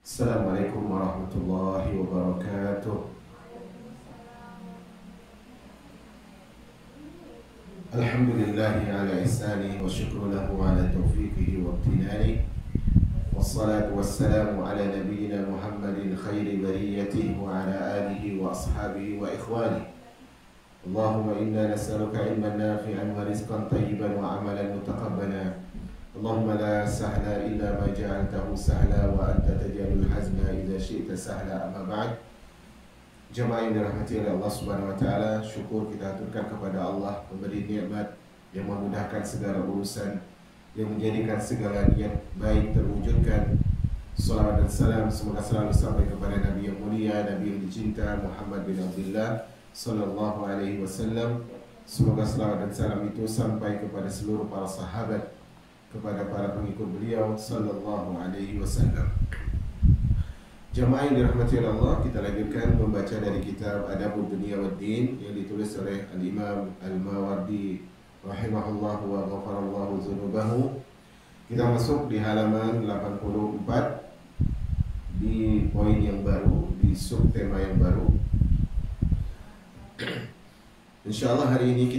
Assalamualaikum warahmatullahi wabarakatuh. Alhamdulillahi ala ihsani wa syukru lahu ala taufiqihi wa ibtinani. Wassalatu wassalamu ala nabiyyina Muhammadin khairi bariyatihi wa ala alihi wa ashabihi wa ikhwani. Allahumma inna nas'aluka ilman nafi'an wa rizqan tayyiban wa amalan mutaqabbala. Allahumma la sahla illa ma ja'altahu sahla wa anta taj'alul hazna idza syi'ta sahla. Amma ba'd. Jemaah yang dirahmati oleh Allah Subhanahu wa taala, syukur kita aturkan kepada Allah pemberi nikmat yang memudahkan segala urusan, yang menjadikan segala niat baik terwujudkan. Salawat dan salam semoga selalu sampai kepada Nabi yang mulia, Nabi yang dicinta, Muhammad bin Abdullah sallallahu alaihi wasallam. Semoga salawat dan salam itu sampai kepada seluruh para sahabat, kepada para pengikut beliau sallallahu alaihi wasallam. Jamaah yang dirahmati oleh Allah, kita lanjutkan membaca dari kitab Adabud Dunya wad Din yang ditulis oleh Al-Imam Al-Mawardi rahimahullahu wa ghafarallahu dzunubahu. Kita masuk di halaman 84 di poin yang baru, di subtema yang baru. Insyaallah hari ini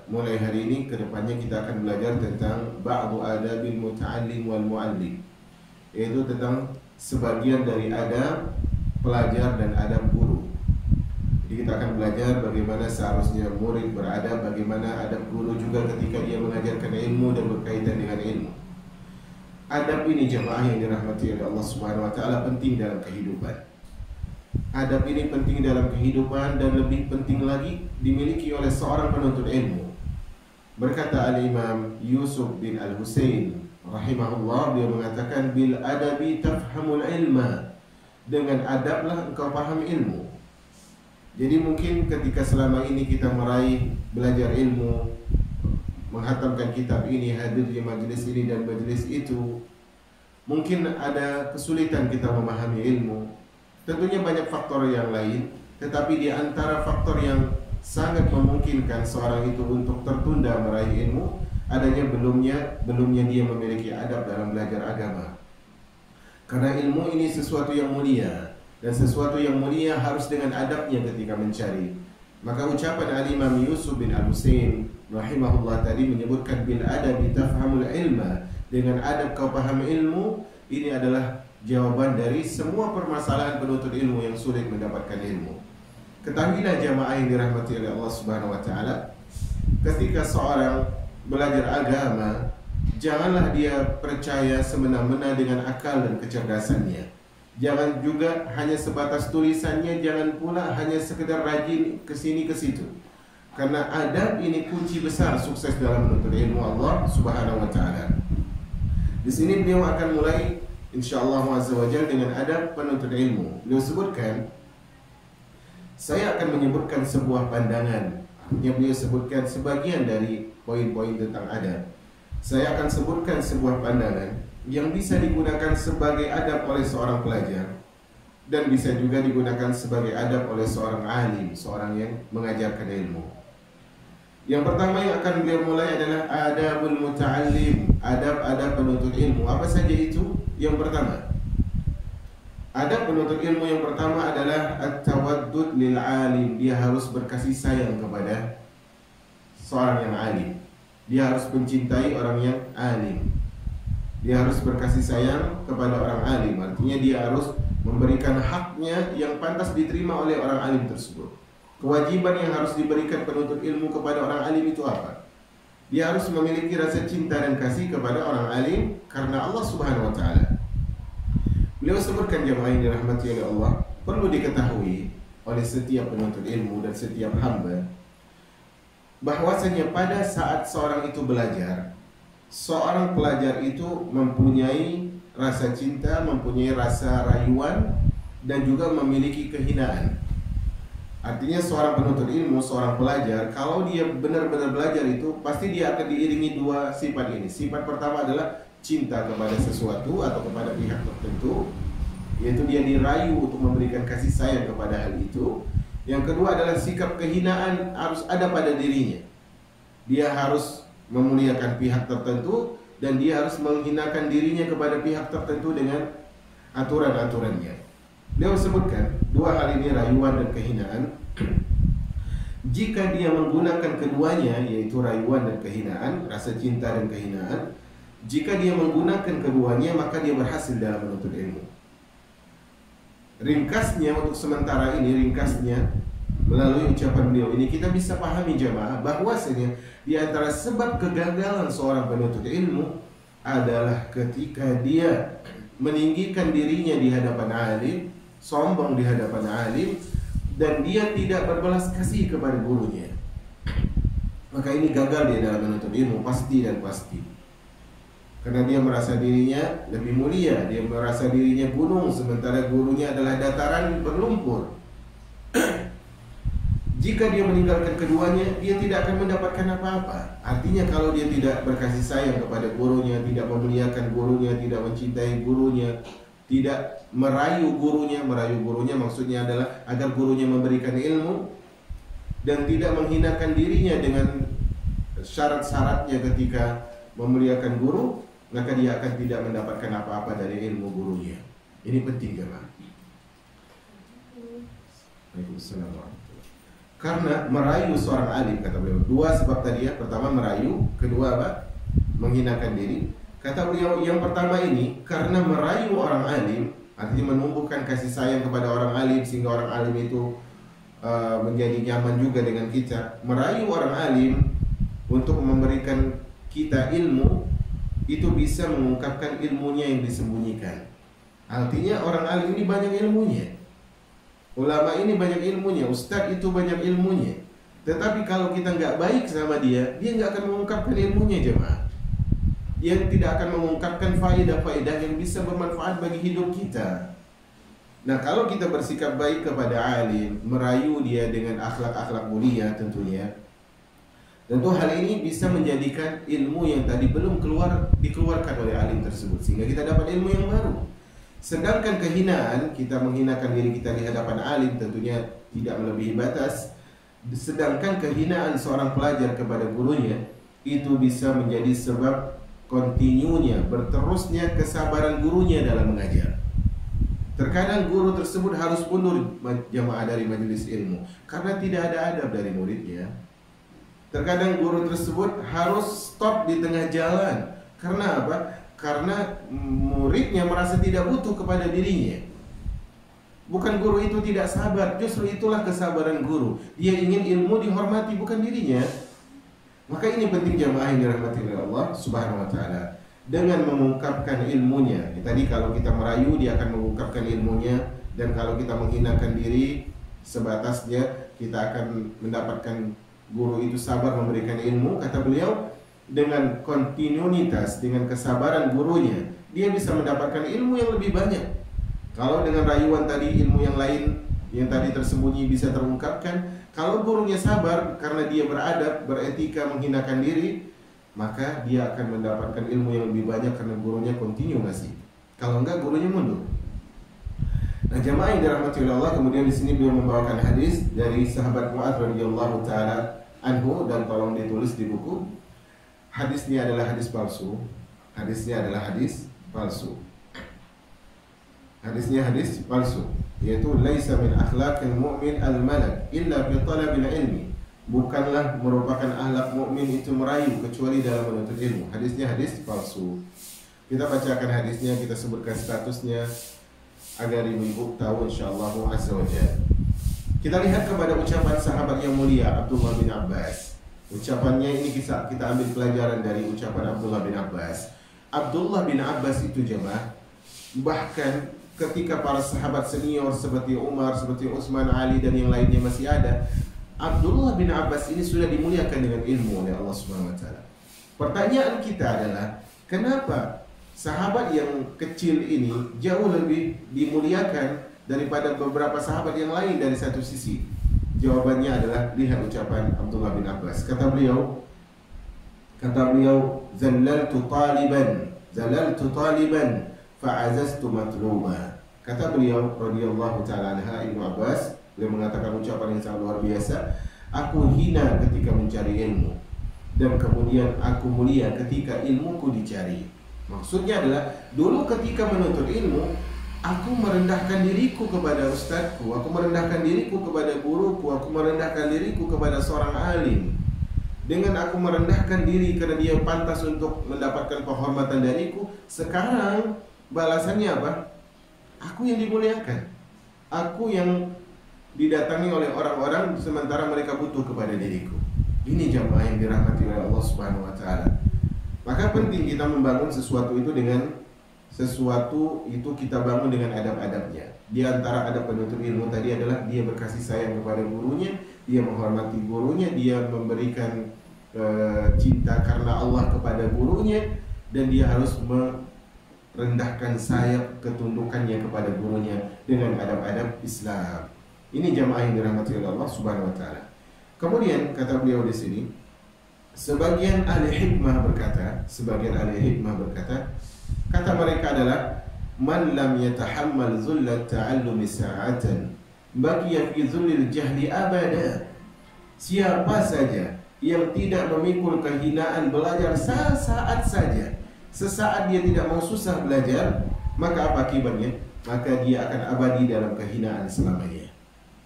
mulai hari ini ke depannya kita akan belajar tentang ba'du adabil muta'allim wal mu'allim, yaitu tentang sebagian dari adab pelajar dan adab guru. Jadi kita akan belajar bagaimana seharusnya murid beradab, bagaimana adab guru juga ketika dia mengajarkan ilmu dan berkaitan dengan ilmu. Adab ini jemaah yang dirahmati oleh Allah Subhanahu wa taala penting dalam kehidupan. Adab ini penting dalam kehidupan dan lebih penting lagi dimiliki oleh seorang penuntut ilmu. Berkata Al-Imam Yusuf bin Al-Husain rahimahullah, dia mengatakan bil adabi tafhamul ilma, dengan adablah engkau paham ilmu. Jadi mungkin ketika selama ini kita meraih belajar ilmu, menghatamkan kitab ini, hadir di majelis ini dan majelis itu, mungkin ada kesulitan kita memahami ilmu. Tentunya banyak faktor yang lain, tetapi di antara faktor yang sangat memungkinkan seorang itu untuk tertunda meraih ilmu adanya belumnya dia memiliki adab dalam belajar agama. Karena ilmu ini sesuatu yang mulia, dan sesuatu yang mulia harus dengan adabnya ketika mencari. Maka ucapan Al-Imam Yusuf bin Al-Husain rahimahullah tadi menyebutkan bil adabi tafhamul ilma, dengan adab kau paham ilmu. Ini adalah jawaban dari semua permasalahan penuntut ilmu yang sulit mendapatkan ilmu. Ketahuilah jamaah yang dirahmati oleh Allah Subhanahu wa taala, ketika seorang belajar agama, janganlah dia percaya semena-mena dengan akal dan kecerdasannya. Jangan juga hanya sebatas tulisannya, jangan pula hanya sekedar rajin kesini ke situ. Karena adab ini kunci besar sukses dalam menuntut ilmu Allah Subhanahu wa taala. Di sini beliau akan mulai insyaallah azza wajalla dengan adab penuntut ilmu. Beliau sebutkan, saya akan menyebutkan sebuah pandangan. Artinya beliau sebutkan sebagian dari poin-poin tentang adab. Saya akan sebutkan sebuah pandangan yang bisa digunakan sebagai adab oleh seorang pelajar dan bisa juga digunakan sebagai adab oleh seorang alim, seorang yang mengajarkan ilmu. Yang pertama yang akan beliau mulai adalah adabul muta'allim, adab-adab penuntut ilmu. Apa saja itu? Yang pertama, adab penuntut ilmu yang pertama adalah at-tawaddud lil alim. Dia harus berkasih sayang kepada seorang yang alim. Dia harus mencintai orang yang alim. Dia harus berkasih sayang kepada orang alim. Artinya dia harus memberikan haknya yang pantas diterima oleh orang alim tersebut. Kewajiban yang harus diberikan penuntut ilmu kepada orang alim itu apa? Dia harus memiliki rasa cinta dan kasih kepada orang alim karena Allah Subhanahu wa taala. Beliau sebutkan jemaah yang dirahmati oleh Allah, perlu diketahui oleh setiap penuntut ilmu dan setiap hamba bahwasanya pada saat seorang itu belajar, seorang pelajar itu mempunyai rasa cinta, mempunyai rasa rayuan dan juga memiliki kehinaan. Artinya seorang penuntut ilmu, seorang pelajar, kalau dia benar-benar belajar itu pasti dia akan diiringi dua sifat ini. Sifat pertama adalah cinta kepada sesuatu atau kepada pihak tertentu, yaitu dia dirayu untuk memberikan kasih sayang kepada hal itu. Yang kedua adalah sikap kehinaan harus ada pada dirinya. Dia harus memuliakan pihak tertentu dan dia harus menghinakan dirinya kepada pihak tertentu dengan aturan-aturannya. Beliau sebutkan dua hal ini, rayuan dan kehinaan. Jika dia menggunakan keduanya, yaitu rayuan dan kehinaan, rasa cinta dan kehinaan, jika dia menggunakan keduanya, maka dia berhasil dalam menuntut ilmu. Ringkasnya untuk sementara ini, melalui ucapan beliau ini kita bisa pahami jemaah bahwasanya di antara sebab kegagalan seorang penuntut ilmu adalah ketika dia meninggikan dirinya di hadapan alim, sombong di hadapan alim, dan dia tidak berbelas kasih kepada gurunya. Maka ini gagal dia dalam menuntut ilmu, pasti dan pasti. Karena dia merasa dirinya lebih mulia, dia merasa dirinya gunung, sementara gurunya adalah dataran berlumpur. Jika dia meninggalkan keduanya, dia tidak akan mendapatkan apa-apa. Artinya kalau dia tidak berkasih sayang kepada gurunya, tidak memuliakan gurunya, tidak mencintai gurunya, tidak merayu gurunya maksudnya adalah agar gurunya memberikan ilmu, dan tidak menghinakan dirinya dengan syarat-syaratnya ketika memuliakan guru, maka dia akan tidak mendapatkan apa-apa dari ilmu gurunya. Ini penting jemaah. Waalaikumsalam. Karena merayu seorang alim, kata beliau, dua sebab tadi ya. Pertama merayu, kedua apa? Menghinakan diri. Kata beliau yang pertama ini, karena merayu orang alim, artinya menumbuhkan kasih sayang kepada orang alim sehingga orang alim itu menjadi nyaman juga dengan kita. Merayu orang alim untuk memberikan kita ilmu, itu bisa mengungkapkan ilmunya yang disembunyikan. Artinya orang alim ini banyak ilmunya, ulama ini banyak ilmunya, ustadz itu banyak ilmunya. Tetapi kalau kita nggak baik sama dia nggak akan mengungkapkan ilmunya jemaah. Dia tidak akan mengungkapkan faedah-faedah yang bisa bermanfaat bagi hidup kita. Nah, kalau kita bersikap baik kepada alim, merayu dia dengan akhlak-akhlak mulia tentunya, tentu hal ini bisa menjadikan ilmu yang tadi belum dikeluarkan oleh alim tersebut, sehingga kita dapat ilmu yang baru. Sedangkan kehinaan, kita menghinakan diri kita di hadapan alim, tentunya tidak melebihi batas. Sedangkan kehinaan seorang pelajar kepada gurunya, itu bisa menjadi sebab kontinunya, berterusnya kesabaran gurunya dalam mengajar. Terkadang guru tersebut harus mundur jamaah dari majelis ilmu karena tidak ada adab dari muridnya. Terkadang guru tersebut harus stop di tengah jalan. Karena apa? Karena muridnya merasa tidak butuh kepada dirinya. Bukan guru itu tidak sabar, justru itulah kesabaran guru. Dia ingin ilmu dihormati, bukan dirinya. Maka ini penting jamaah yang dirahmati oleh Allah Subhanahu wa taala. Dengan mengungkapkan ilmunya. Tadi kalau kita merayu, dia akan mengungkapkan ilmunya, dan kalau kita menghinakan diri sebatasnya, kita akan mendapatkan guru itu sabar memberikan ilmu. Kata beliau, dengan kontinuitas, dengan kesabaran gurunya, dia bisa mendapatkan ilmu yang lebih banyak. Kalau dengan rayuan tadi, ilmu yang lain yang tadi tersembunyi bisa terungkapkan. Kalau gurunya sabar karena dia beradab, beretika, menghinakan diri, maka dia akan mendapatkan ilmu yang lebih banyak karena gurunya kontinu ngasih. Kalau enggak, gurunya mundur. Nah, jamaah yang dirahmati oleh Allah, kemudian di sini beliau membawakan hadis dari sahabat Mu'adz radhiyallahu taala anhu, dan tolong ditulis di buku. Hadisnya adalah hadis palsu. Hadisnya hadis palsu, yaitu laisa min akhlaqil mu'min al-malak illa fi talabil ilmi. Bukanlah merupakan akhlak mukmin itu merayu kecuali dalam menuntut ilmu. Hadisnya hadis palsu. Kita bacakan hadisnya, kita sebutkan statusnya agar ibu-ibu tahu insyaallah azza wa jalla. Kita lihat kepada ucapan sahabat yang mulia Abdullah bin Abbas. Ucapannya ini kita ambil pelajaran dari ucapan Abdullah bin Abbas. Abdullah bin Abbas itu jemaah, bahkan ketika para sahabat senior seperti Umar, seperti Utsman, Ali dan yang lainnya masih ada, Abdullah bin Abbas ini sudah dimuliakan dengan ilmu oleh Allah Subhanahu wa taala. Pertanyaan kita adalah, kenapa sahabat yang kecil ini jauh lebih dimuliakan daripada beberapa sahabat yang lain dari satu sisi? Jawabannya adalah, lihat ucapan Abdullah bin Abbas. Kata beliau, zallaltu taliban fa'azaztu matluba. Kata beliau radhiyallahu taala anha, Ibnu Abbas, beliau mengatakan ucapan yang sangat luar biasa, aku hina ketika mencari ilmu, dan kemudian aku mulia ketika ilmuku dicari. Maksudnya adalah, dulu ketika menuntut ilmu, Aku merendahkan diriku kepada ustadku, aku merendahkan diriku kepada guruku, aku merendahkan diriku kepada seorang alim. Dengan aku merendahkan diri karena dia pantas untuk mendapatkan penghormatan dariku, sekarang balasannya apa? Aku yang dimuliakan, aku yang didatangi oleh orang-orang sementara mereka butuh kepada diriku. Ini jamaah yang dirahmati oleh Allah Subhanahu wa taala. Maka penting kita membangun sesuatu itu kita bangun dengan adab-adabnya. Di antara adab penuntut ilmu tadi adalah dia berkasih sayang kepada gurunya, dia menghormati gurunya, dia memberikan cinta karena Allah kepada gurunya, dan dia harus merendahkan sayap ketundukannya kepada gurunya dengan adab-adab Islam. Ini jamaah yang dirahmati oleh Allah Subhanahu wa taala. Kemudian kata beliau di sini, sebagian ahli hikmah berkata, kata mereka adalah man lam yatahammal zullat ta'allumi sa'atan baqiya fi zullil jahli abada. Siapa saja yang tidak memikul kehinaan belajar sesaat saja, sesaat dia tidak mau susah belajar, maka apa akibatnya? Maka dia akan abadi dalam kehinaan selamanya.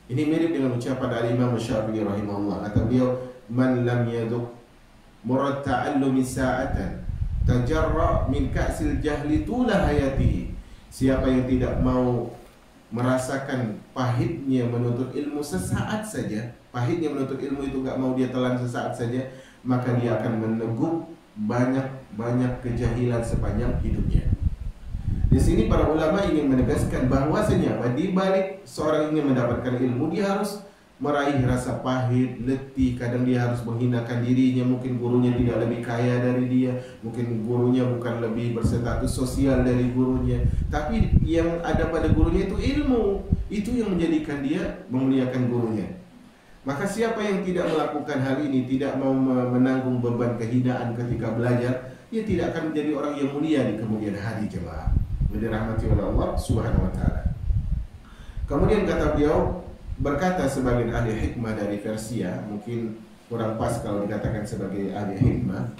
Ini mirip dengan ucapan Al-Imam Syafi'i rahimahullah. Kata beliau, man lam yaduk murad ta'allumi sa'atan tajarra min ka'sil jahli tula hayatihi. Siapa yang tidak mau merasakan pahitnya menuntut ilmu sesaat saja, pahitnya menuntut ilmu itu gak mau dia telan sesaat saja, maka dia akan meneguk banyak kejahilan sepanjang hidupnya. Di sini para ulama ingin menegaskan bahwasanya di balik seorang ingin mendapatkan ilmu, dia harus meraih rasa pahit, letih, kadang dia harus menghinakan dirinya, mungkin gurunya tidak lebih kaya dari dia, mungkin gurunya bukan lebih berstatus sosial dari gurunya, tapi yang ada pada gurunya itu ilmu, itu yang menjadikan dia memuliakan gurunya. Maka siapa yang tidak melakukan hal ini, tidak mau menanggung beban kehinaan ketika belajar, dia tidak akan menjadi orang yang mulia di kemudian hari, jemaah. Dirahmati oleh Allah Subhanahu wa taala. Kemudian kata beliau, berkata sebagian ahli hikmah dari Persia, mungkin kurang pas kalau dikatakan sebagai ahli hikmah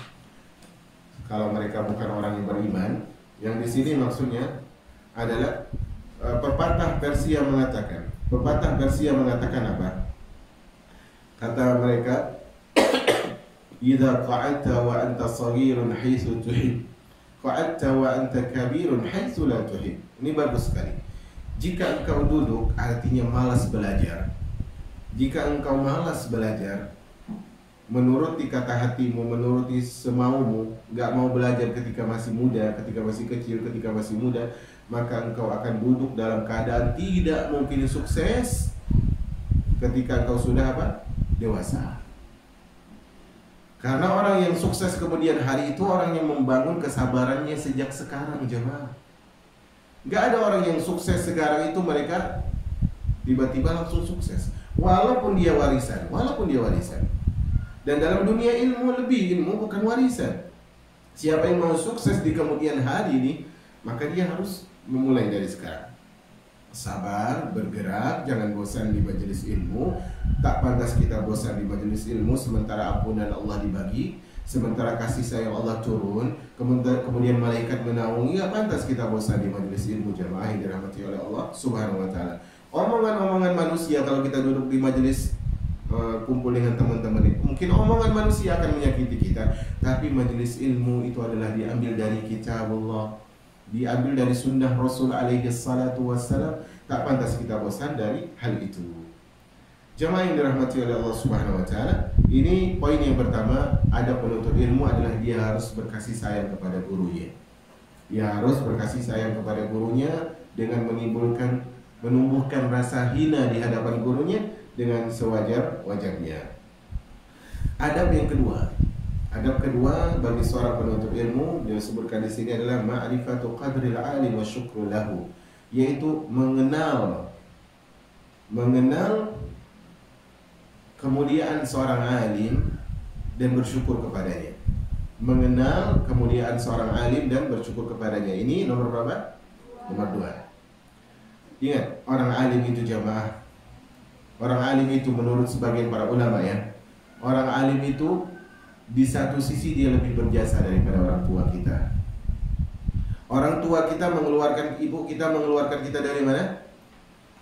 kalau mereka bukan orang yang beriman. Yang di sini maksudnya adalah pepatah Persia mengatakan. Pepatah Persia mengatakan apa? Kata mereka, "Idza qa'adta wa anta shaghirun haitsu tuhib, qa'adta wa anta kabirun haitsu la tuhib." Ini bagus sekali. Jika engkau duduk, artinya malas belajar. Jika engkau malas belajar, menuruti kata hatimu, menuruti semaumu, gak mau belajar ketika masih muda, ketika masih kecil, ketika masih muda, maka engkau akan duduk dalam keadaan tidak mungkin sukses ketika engkau sudah apa? Dewasa. Karena orang yang sukses kemudian hari itu orang yang membangun kesabarannya sejak sekarang, jemaah. Gak ada orang yang sukses sekarang itu mereka tiba-tiba langsung sukses. Walaupun dia warisan. Dan dalam dunia ilmu bukan warisan. Siapa yang mau sukses di kemudian hari ini, maka dia harus memulai dari sekarang. Sabar, bergerak, jangan bosan di majelis ilmu. Tak pantas kita bosan di majelis ilmu sementara ampunan Allah dibagi, sementara kasih sayang Allah turun, kemudian malaikat menaungi. Gak pantas kita bosan di majelis ilmu, jamaah yang dirahmati oleh Allah Subhanahu wa taala. Omongan-omongan manusia kalau kita duduk di majelis kumpul dengan teman-teman itu, mungkin omongan manusia akan menyakiti kita, tapi majelis ilmu itu adalah diambil dari kitabullah, diambil dari sunnah Rasul alaihi salatu wassalam. Tak pantas kita bosan dari hal itu. Jamaah yang dirahmati oleh Allah Subhanahu wa taala, ini poin yang pertama, ada penuntut ilmu adalah dia harus berkasih sayang kepada gurunya. Dia harus berkasih sayang kepada gurunya dengan menumbuhkan rasa hina di hadapan gurunya dengan sewajar-wajarnya. Adab kedua bagi seorang penuntut ilmu yang disebutkan di sini adalah ma'rifatu qadril alim wa syukru lahu, yaitu mengenal kemuliaan seorang alim dan bersyukur kepadanya. Mengenal kemuliaan seorang alim dan bersyukur kepadanya. Ini nomor berapa? Nomor 2. Ingat, orang alim itu jamaah, orang alim itu menurut sebagian para ulama ya, orang alim itu di satu sisi dia lebih berjasa daripada orang tua kita. Orang tua kita mengeluarkan, ibu kita mengeluarkan kita dari mana?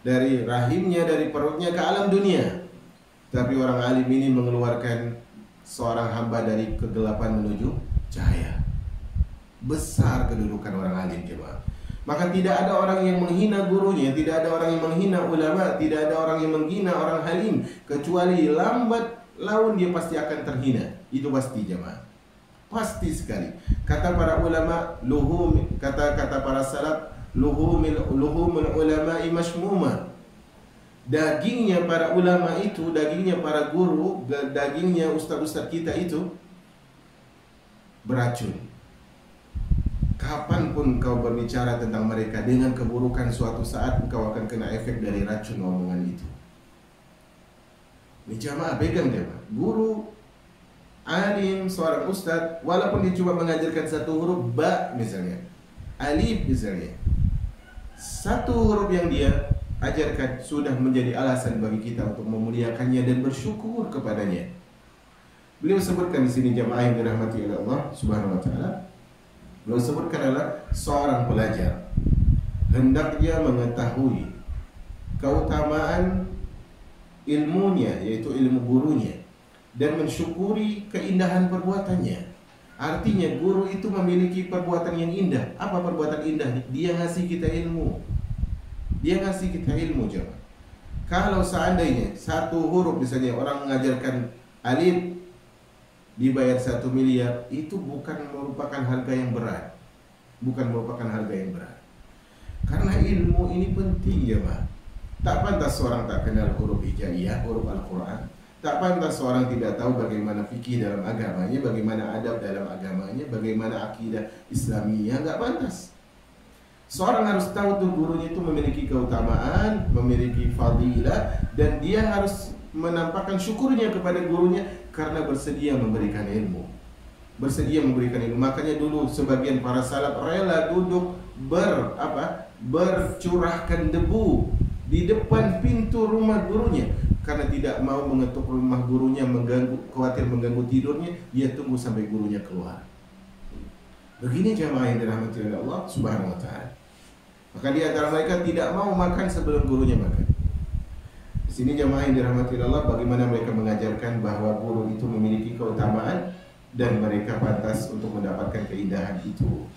Dari rahimnya, dari perutnya ke alam dunia. Tapi orang alim ini mengeluarkan seorang hamba dari kegelapan menuju cahaya. Besar kedudukan orang alim, jemaah. Maka tidak ada orang yang menghina gurunya, tidak ada orang yang menghina ulama, tidak ada orang yang menghina orang alim, kecuali lambat laun dia pasti akan terhina. Itu pasti, jemaah. Pasti sekali. Kata para ulama, kata para salaf, luhumul ulama'i mashmuma. Dagingnya para ulama itu, dagingnya para guru, dagingnya ustaz-ustaz kita itu beracun. Kapanpun kau berbicara tentang mereka dengan keburukan, suatu saat kau akan kena efek dari racun omongan itu. Ini jamaah pegang dia, guru, alim, seorang ustaz, walaupun dia cuma mengajarkan satu huruf ba misalnya, alif misalnya, satu huruf yang dia ajarkan sudah menjadi alasan bagi kita untuk memuliakannya dan bersyukur kepadanya. Beliau sebutkan di sini jamaah yang dirahmati oleh Allah Subhanahu wa taala. Beliau sebutkan adalah seorang pelajar hendaknya mengetahui keutamaan ilmunya, yaitu ilmu gurunya, dan mensyukuri keindahan perbuatannya. Artinya guru itu memiliki perbuatan yang indah. Apa perbuatan indah? Dia ngasih kita ilmu. Dia ngasih kita ilmu, jemaah. Kalau seandainya satu huruf misalnya orang mengajarkan alif dibayar 1 miliar, itu bukan merupakan harga yang berat. Bukan merupakan harga yang berat. Karena ilmu ini penting, jemaah. Tak pantas seorang tak kenal huruf hijaiyah, huruf Al-Quran. Tak pantas seorang tidak tahu bagaimana fikih dalam agamanya, bagaimana adab dalam agamanya, bagaimana akidah Islamiyah. Enggak pantas. Seorang harus tahu tuh gurunya itu memiliki keutamaan, memiliki fadilah, dan dia harus menampakkan syukurnya kepada gurunya karena bersedia memberikan ilmu. Bersedia memberikan ilmu. Makanya dulu sebagian para salaf rela duduk bercurahkan debu di depan pintu rumah gurunya karena tidak mau mengetuk rumah gurunya, khawatir mengganggu tidurnya. Dia tunggu sampai gurunya keluar. Begini jamaah yang dirahmati oleh Allah Subhanahu wa taala. Maka di antara mereka tidak mau makan sebelum gurunya makan. Di sini jamaah yang dirahmati oleh Allah, bagaimana mereka mengajarkan bahwa guru itu memiliki keutamaan dan mereka pantas untuk mendapatkan keindahan itu.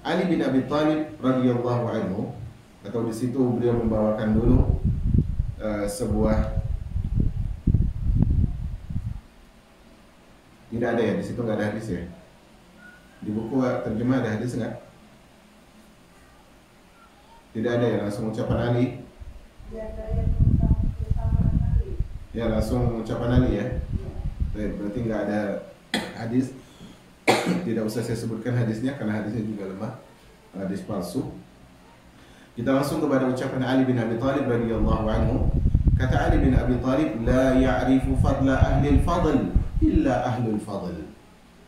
Ali bin Abi Thalib radhiyallahu anhu, atau di situ beliau membawakan dulu sebuah, tidak ada ya di situ, nggak ada hadis ya. Di buku terjemah ada hadis nggak? Tidak ada ya, langsung ucapan Ali. Ya langsung ucapan Ali ya. Berarti nggak ada hadis. Tidak usah saya sebutkan hadisnya karena hadisnya juga lemah, hadis palsu. Kita langsung kepada ucapan Ali bin Abi Thalib radhiyallahu anhu. Kata Ali bin Abi Thalib, la ya'rifu fadla ahli al-fadl illa ahli al-fadl.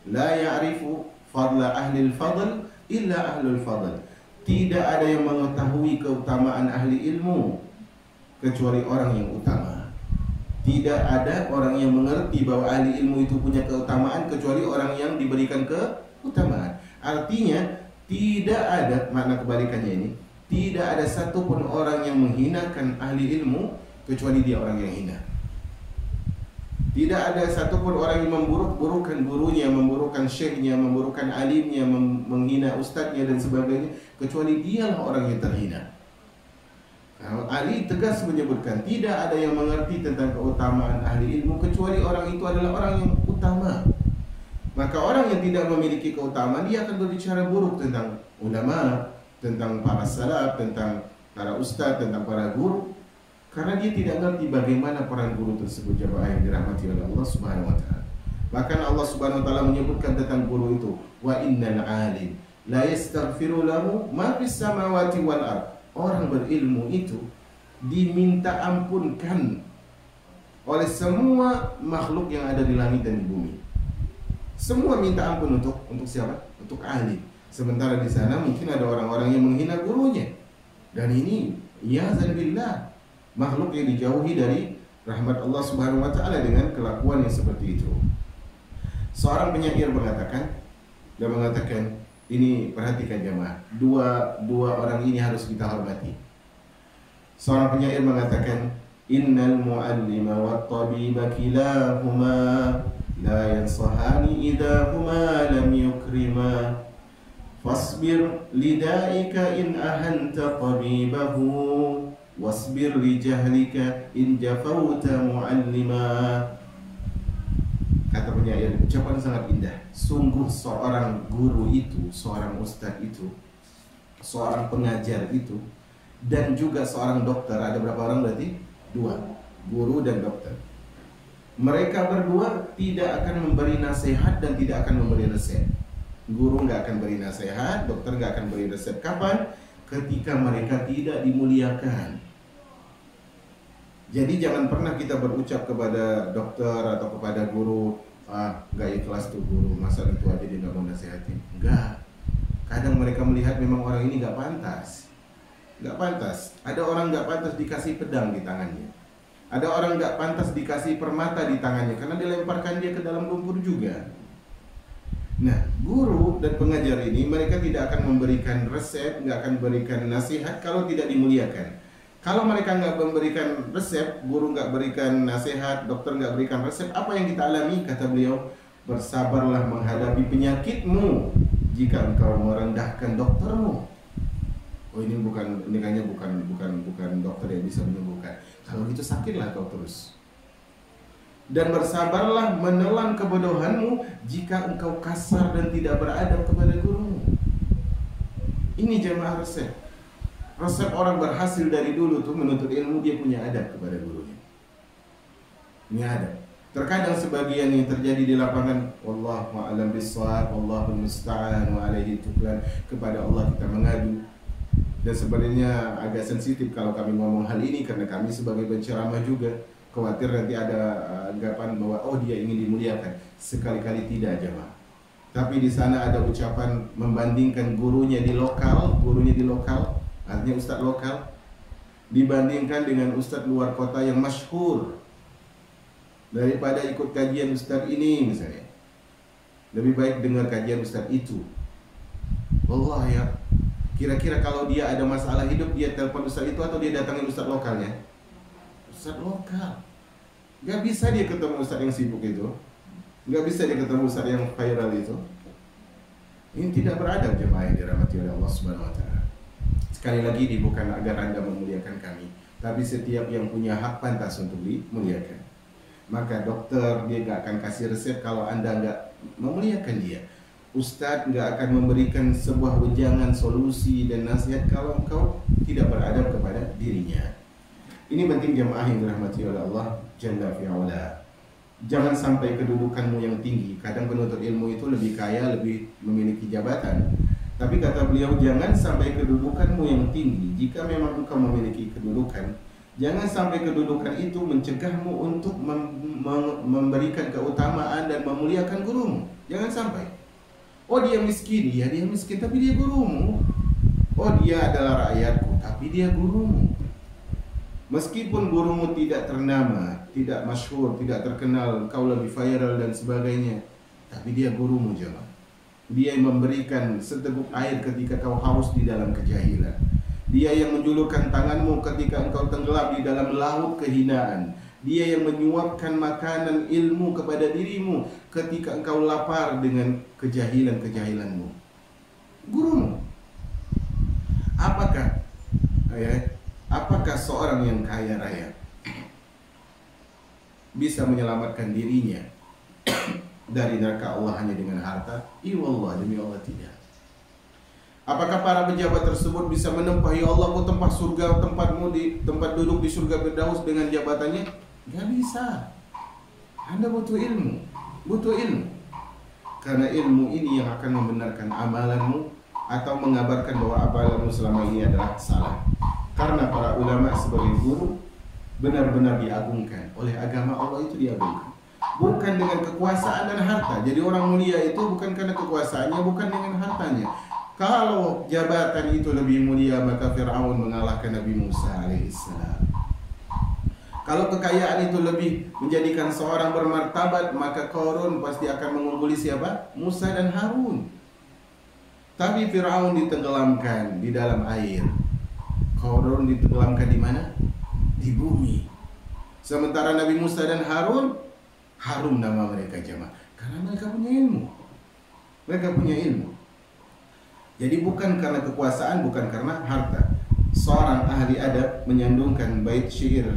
La ya'rifu fadla ahli al-fadl illa ahli al-fadl. Tidak ada yang mengetahui keutamaan ahli ilmu kecuali orang yang utama. Tidak ada orang yang mengerti bahwa ahli ilmu itu punya keutamaan kecuali orang yang diberikan keutamaan. Artinya tidak ada, makna kebalikannya ini, tidak ada satupun orang yang menghinakan ahli ilmu kecuali dia orang yang hina. Tidak ada satupun orang yang memburuk-burukkan gurunya, memburukkan syekhnya, memburukkan alimnya, menghina ustadznya dan sebagainya, kecuali dialah orang yang terhina. Ali tegas menyebutkan tidak ada yang mengerti tentang keutamaan ahli ilmu kecuali orang itu adalah orang yang utama. Maka orang yang tidak memiliki keutamaan, dia akan berbicara buruk tentang ulama, tentang para salaf, tentang para ustadz, tentang para guru, karena dia tidak mengerti bagaimana peran guru tersebut, jemaah yang dirahmati oleh Allah Subhanahu wa taala. Bahkan Allah Subhanahu wa taala menyebutkan tentang guru itu, wa innal alim la yastaghfiru lahu ma fis samawati wal ard. Orang berilmu itu diminta ampunkan oleh semua makhluk yang ada di langit dan di bumi. Semua minta ampun untuk siapa? Untuk alim. Sementara di sana mungkin ada orang-orang yang menghina gurunya. Dan ini ya'zan billah, makhluk yang dijauhi dari rahmat Allah Subhanahu wa taala dengan kelakuan yang seperti itu. Seorang penyair mengatakan, Ini perhatikan jemaah. Dua orang ini harus kita hormati. Seorang penyair mengatakan, innal muallima wat tabiba kilahuma la yansahani idza huma lam yukrima. Fasbir lidaika in ahanta tabibahu wasbir li jahlika in jafauta muallima. Kata penyair, ucapan sangat indah. Sungguh seorang guru itu, seorang ustadz itu, seorang pengajar itu, dan juga seorang dokter. Ada berapa orang berarti? Dua, guru dan dokter. Mereka berdua tidak akan memberi nasihat dan tidak akan memberi resep. Guru nggak akan beri nasihat, dokter nggak akan beri resep. Kapan? Ketika mereka tidak dimuliakan. Jadi jangan pernah kita berucap kepada dokter atau kepada guru, nggak ikhlas tuh guru, masa itu aja dia nggak mau nasihatin. Enggak. Kadang mereka melihat memang orang ini nggak pantas. Nggak pantas. Ada orang nggak pantas dikasih pedang di tangannya. Ada orang nggak pantas dikasih permata di tangannya karena dilemparkan dia ke dalam lumpur juga. Nah, guru dan pengajar ini mereka tidak akan memberikan resep, nggak akan memberikan nasihat kalau tidak dimuliakan. Kalau mereka nggak memberikan resep, guru nggak berikan nasihat, dokter nggak berikan resep, apa yang kita alami? Kata beliau, bersabarlah menghadapi penyakitmu jika engkau merendahkan doktermu. Oh ini kayaknya bukan dokter yang bisa menyembuhkan. Kalau gitu sakitlah kau terus. Dan bersabarlah menelan kebodohanmu jika engkau kasar dan tidak beradab kepada gurumu. Ini jemaah resep. Resep orang berhasil dari dulu tuh menuntut ilmu, dia punya adab kepada gurunya. Punya adab. Terkadang sebagian yang terjadi di lapangan, wallahu a'lam bissawab, wallahul musta'an wa alaihi tuklan, kepada Allah kita mengadu. Dan sebenarnya agak sensitif kalau kami ngomong hal ini karena kami sebagai penceramah juga khawatir nanti ada anggapan bahwa oh dia ingin dimuliakan. Sekali-kali tidak, jemaah. Tapi di sana ada ucapan membandingkan gurunya di lokal, artinya ustadz lokal, dibandingkan dengan ustadz luar kota yang masyhur. Daripada ikut kajian ustadz ini misalnya, lebih baik dengar kajian ustadz itu. Wallah ya, kira-kira kalau dia ada masalah hidup, dia telepon ustadz itu atau dia datangin ustadz lokalnya? Ustadz lokal. Gak bisa dia ketemu ustadz yang sibuk itu, gak bisa dia ketemu ustadz yang viral itu. Ini tidak beradab jemaah yang dirahmati oleh Allah Subhanahu wa taala. Sekali lagi, ini bukan agar Anda memuliakan kami, tapi setiap yang punya hak pantas untuk dimuliakan. Maka dokter dia gak akan kasih resep kalau Anda gak memuliakan dia. Ustadz gak akan memberikan sebuah wejangan, solusi dan nasihat kalau engkau tidak beradab kepada dirinya. Ini penting jemaah yang dirahmati oleh Allah Jalla fi'ala. Jangan sampai kedudukanmu yang tinggi. Kadang penuntut ilmu itu lebih kaya, lebih memiliki jabatan. Tapi kata beliau, jangan sampai kedudukanmu yang tinggi. Jika memang engkau memiliki kedudukan, jangan sampai kedudukan itu mencegahmu untuk memberikan keutamaan dan memuliakan gurumu. Jangan sampai. Oh dia miskin, ya dia miskin, tapi dia gurumu. Oh dia adalah rakyatku, tapi dia gurumu. Meskipun gurumu tidak ternama, tidak masyhur, tidak terkenal, kau lebih viral dan sebagainya, tapi dia gurumu jemaah. Dia yang memberikan seteguk air ketika kau haus di dalam kejahilan. Dia yang menjulurkan tanganmu ketika engkau tenggelam di dalam laut kehinaan. Dia yang menyuapkan makanan ilmu kepada dirimu ketika engkau lapar dengan kejahilan-kejahilanmu. Gurumu. Apakah seorang yang kaya raya bisa menyelamatkan dirinya dari neraka Allah hanya dengan harta? Wallah, demi Allah tidak. Apakah para pejabat tersebut bisa menempahi Allah, tempat surga, tempat duduk di surga Firdaus dengan jabatannya? Gak bisa. Anda butuh ilmu, karena ilmu ini yang akan membenarkan amalanmu atau mengabarkan bahwa amalanmu selama ini adalah salah. Karena para ulama sebagai guru benar-benar diagungkan oleh agama Allah, itu diagungkan. Bukan dengan kekuasaan dan harta. Jadi orang mulia itu bukan karena kekuasaannya, bukan dengan hartanya. Kalau jabatan itu lebih mulia, maka Fir'aun mengalahkan Nabi Musa alaihissalam. Kalau kekayaan itu lebih menjadikan seorang bermartabat, maka Qarun pasti akan mengungguli siapa? Musa dan Harun. Tapi Fir'aun ditenggelamkan di dalam air. Qarun ditenggelamkan di mana? Di bumi. Sementara Nabi Musa dan Harun, harum nama mereka jemaah, karena mereka punya ilmu. Mereka punya ilmu. Jadi bukan karena kekuasaan, bukan karena harta. Seorang ahli adab menyandungkan bait syair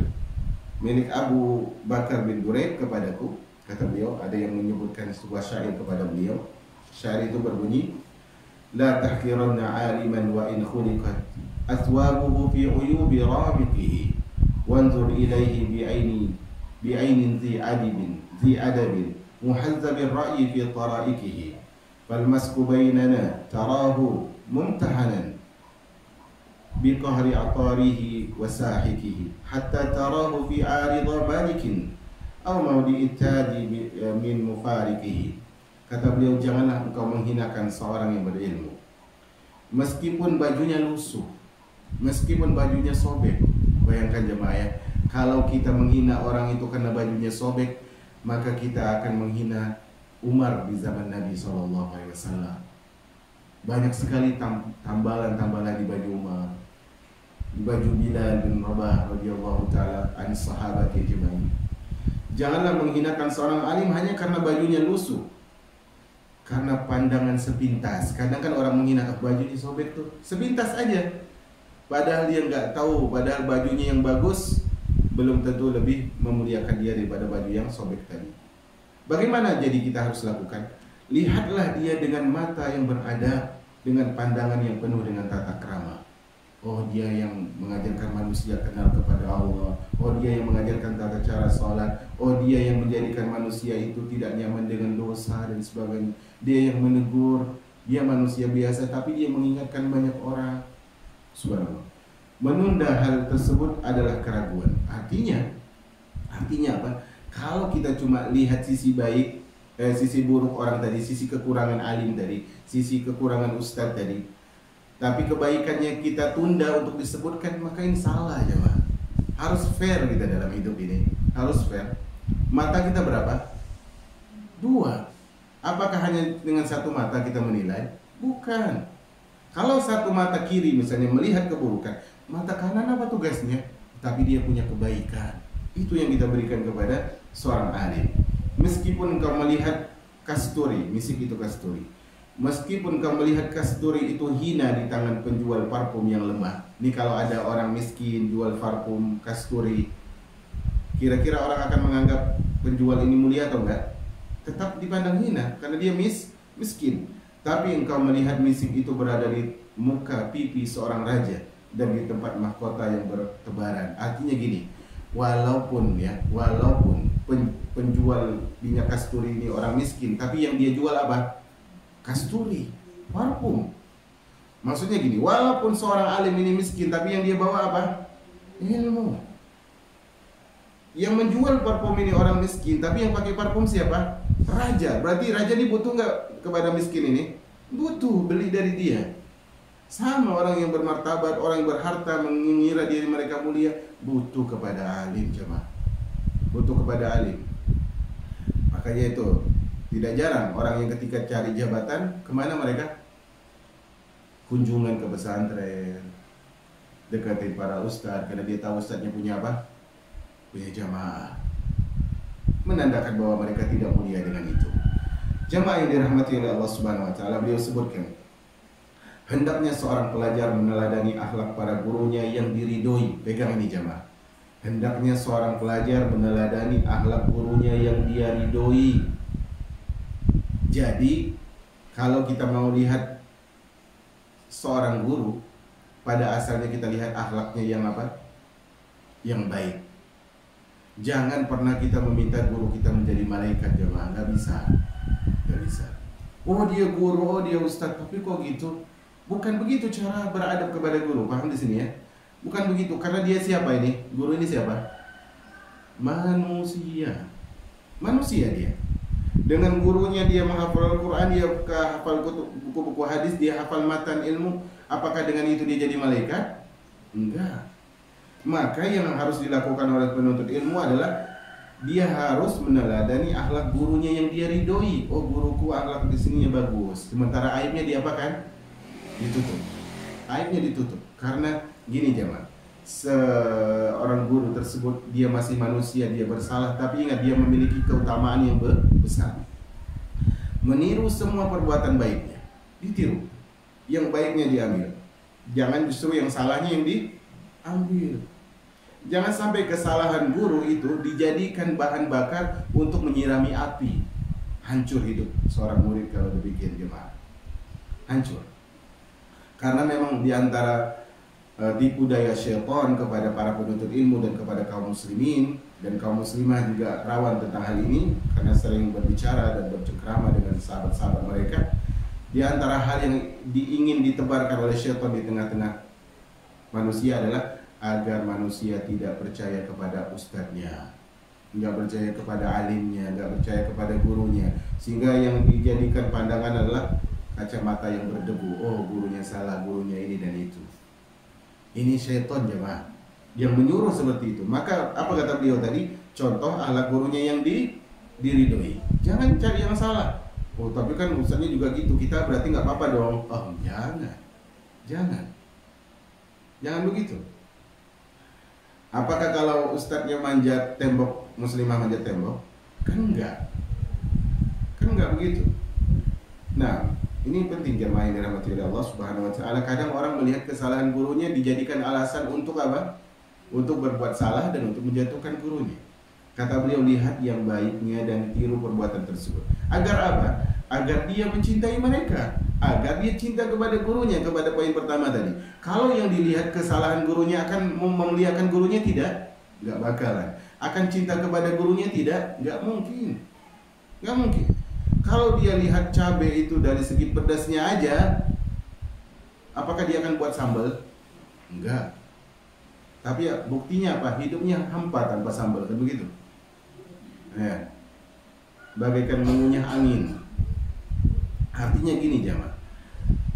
milik Abu Bakar bin Buraid kepadaku. Kata beliau, ada yang menyebutkan sebuah syair kepada beliau. Syair itu berbunyi, la tahkiranna aliman wa in khuliqat athwabuhu fi uyubi rabiqihi wanzur ilaihi bi'ainin zi adabin muhazzabir ra'yi fi taraikihi fal masku bainana tarahu mumtahanan biqahri atarihi wa sahikihi hatta tarahu fi arida malikin aw mawdi'i tadi min mufarikihi. Kata beliau, janganlah engkau menghinakan seorang yang berilmu meskipun bajunya lusuh, meskipun bajunya sobek. Bayangkan jemaah ya, kalau kita menghina orang itu karena bajunya sobek, maka kita akan menghina Umar di zaman Nabi SAW. Banyak sekali tambalan-tambalan di baju Umar, di baju Bilal bin Rabah radhiyallahu taala an sahabat ajmain. Janganlah menghinakan seorang alim hanya karena bajunya lusuh, karena pandangan sepintas. Kadang kan orang menghina bajunya sobek tuh sepintas aja, padahal dia nggak tahu, padahal bajunya yang bagus belum tentu lebih memuliakan dia daripada baju yang sobek tadi. Bagaimana jadi kita harus lakukan? Lihatlah dia dengan mata yang beradab, dengan pandangan yang penuh dengan tata krama. Oh, dia yang mengajarkan manusia kenal kepada Allah. Oh, dia yang mengajarkan tata cara sholat. Oh, dia yang menjadikan manusia itu tidak nyaman dengan dosa dan sebagainya. Dia yang menegur. Dia manusia biasa, tapi dia mengingatkan banyak orang. Subhanallah. Menunda hal tersebut adalah keraguan. Artinya apa? Kalau kita cuma lihat sisi baik, sisi buruk orang tadi, sisi kekurangan alim tadi, sisi kekurangan ustadz tadi, tapi kebaikannya kita tunda untuk disebutkan, maka ini salah jemaah. Harus fair kita dalam hidup ini. Harus fair. Mata kita berapa? Dua. Apakah hanya dengan satu mata kita menilai? Bukan. Kalau satu mata kiri misalnya melihat keburukan, mata kanan apa tugasnya? Tapi dia punya kebaikan. Itu yang kita berikan kepada seorang alim. Meskipun engkau melihat kasturi, misik itu kasturi, meskipun kau melihat kasturi itu hina di tangan penjual parfum yang lemah. Ini kalau ada orang miskin jual parfum kasturi, kira-kira orang akan menganggap penjual ini mulia atau enggak? Tetap dipandang hina karena dia miskin. Tapi engkau melihat misik itu berada di muka pipi seorang raja dan di tempat mahkota yang bertebaran. Artinya gini, walaupun penjual minyak kasturi ini orang miskin, tapi yang dia jual apa? Kasturi, parfum. Maksudnya gini, walaupun seorang alim ini miskin, tapi yang dia bawa apa? Ilmu. Yang menjual parfum ini orang miskin, tapi yang pakai parfum siapa? Raja. Berarti raja ini butuh nggak kepada miskin ini? Butuh, beli dari dia. Sama orang yang bermartabat, orang yang berharta mengira diri mereka mulia, butuh kepada alim jemaah. Butuh kepada alim. Makanya itu tidak jarang orang yang ketika cari jabatan, kemana mereka? Kunjungan ke pesantren, deketin para ustadz, karena dia tahu ustadznya punya apa? Punya jamaah. Menandakan bahwa mereka tidak mulia dengan itu. Jamaah yang dirahmati oleh Allah Subhanahu wa taala, beliau sebutkan, hendaknya seorang pelajar meneladani akhlak para gurunya yang diridhoi. Pegang ini jamaah. Hendaknya seorang pelajar meneladani akhlak gurunya yang dia ridhoi. Jadi, kalau kita mau lihat seorang guru, pada asalnya kita lihat akhlaknya yang apa? Yang baik. Jangan pernah kita meminta guru kita menjadi malaikat jemaah, nggak bisa. Nggak bisa. Oh dia guru, oh dia ustadz, tapi kok gitu? Bukan begitu cara beradab kepada guru, paham di sini ya? Bukan begitu, karena dia siapa ini? Guru ini siapa? Manusia. Manusia dia. Dengan gurunya dia menghafal Al-Quran, dia hafal buku-buku hadis, dia hafal matan ilmu. Apakah dengan itu dia jadi malaikat? Enggak. Maka yang harus dilakukan oleh penuntut ilmu adalah dia harus meneladani akhlak gurunya yang dia ridhoi. Oh guruku akhlak di sininya bagus. Sementara aibnya dia apakan? ditutup. Aibnya ditutup. Karena gini jemaah, seorang guru tersebut dia masih manusia, dia bersalah, tapi ingat dia memiliki keutamaan yang besar. Meniru semua perbuatan baiknya, ditiru. Yang baiknya diambil. Jangan justru yang salahnya yang diambil. Jangan sampai kesalahan guru itu dijadikan bahan bakar untuk menyirami api. Hancur hidup seorang murid kalau demikian jemaah. Hancur. Karena memang diantara tipu daya syaitan kepada para penuntut ilmu dan kepada kaum muslimin dan kaum muslimah juga rawan tentang hal ini karena sering berbicara dan bercengkrama dengan sahabat-sahabat mereka. Di antara hal yang ingin ditebarkan oleh syaitan di tengah-tengah manusia adalah agar manusia tidak percaya kepada ustadznya, nggak percaya kepada alimnya, nggak percaya kepada gurunya, sehingga yang dijadikan pandangan adalah kacamata yang berdebu. Oh, gurunya salah, gurunya ini dan itu. Ini syaitan jemaah yang menyuruh seperti itu. Maka apa kata beliau tadi? Contoh ahlak gurunya yang diridhoi. Jangan cari yang salah. Oh, tapi kan ustadznya juga gitu, kita berarti nggak apa-apa dong. Oh, jangan begitu. Apakah kalau ustadznya manjat tembok, muslimah manjat tembok? Kan enggak begitu. Nah, ini penting jemaah yang dirahmati oleh Allah Subhanahu wa taala. Kadang orang melihat kesalahan gurunya dijadikan alasan untuk apa? Untuk berbuat salah dan untuk menjatuhkan gurunya. Kata beliau, lihat yang baiknya dan tiru perbuatan tersebut. Agar apa? Agar dia mencintai mereka, agar dia cinta kepada gurunya, kepada poin pertama tadi. Kalau yang dilihat kesalahan gurunya akan memuliakan gurunya, tidak? Nggak bakalan. Akan cinta kepada gurunya, tidak? Nggak mungkin. Kalau dia lihat cabai itu dari segi pedasnya aja, apakah dia akan buat sambal? Enggak. Tapi ya, buktinya apa? Hidupnya hampa tanpa sambal, kan begitu? Ya. Bagaikan mengunyah angin. Artinya gini jamaah,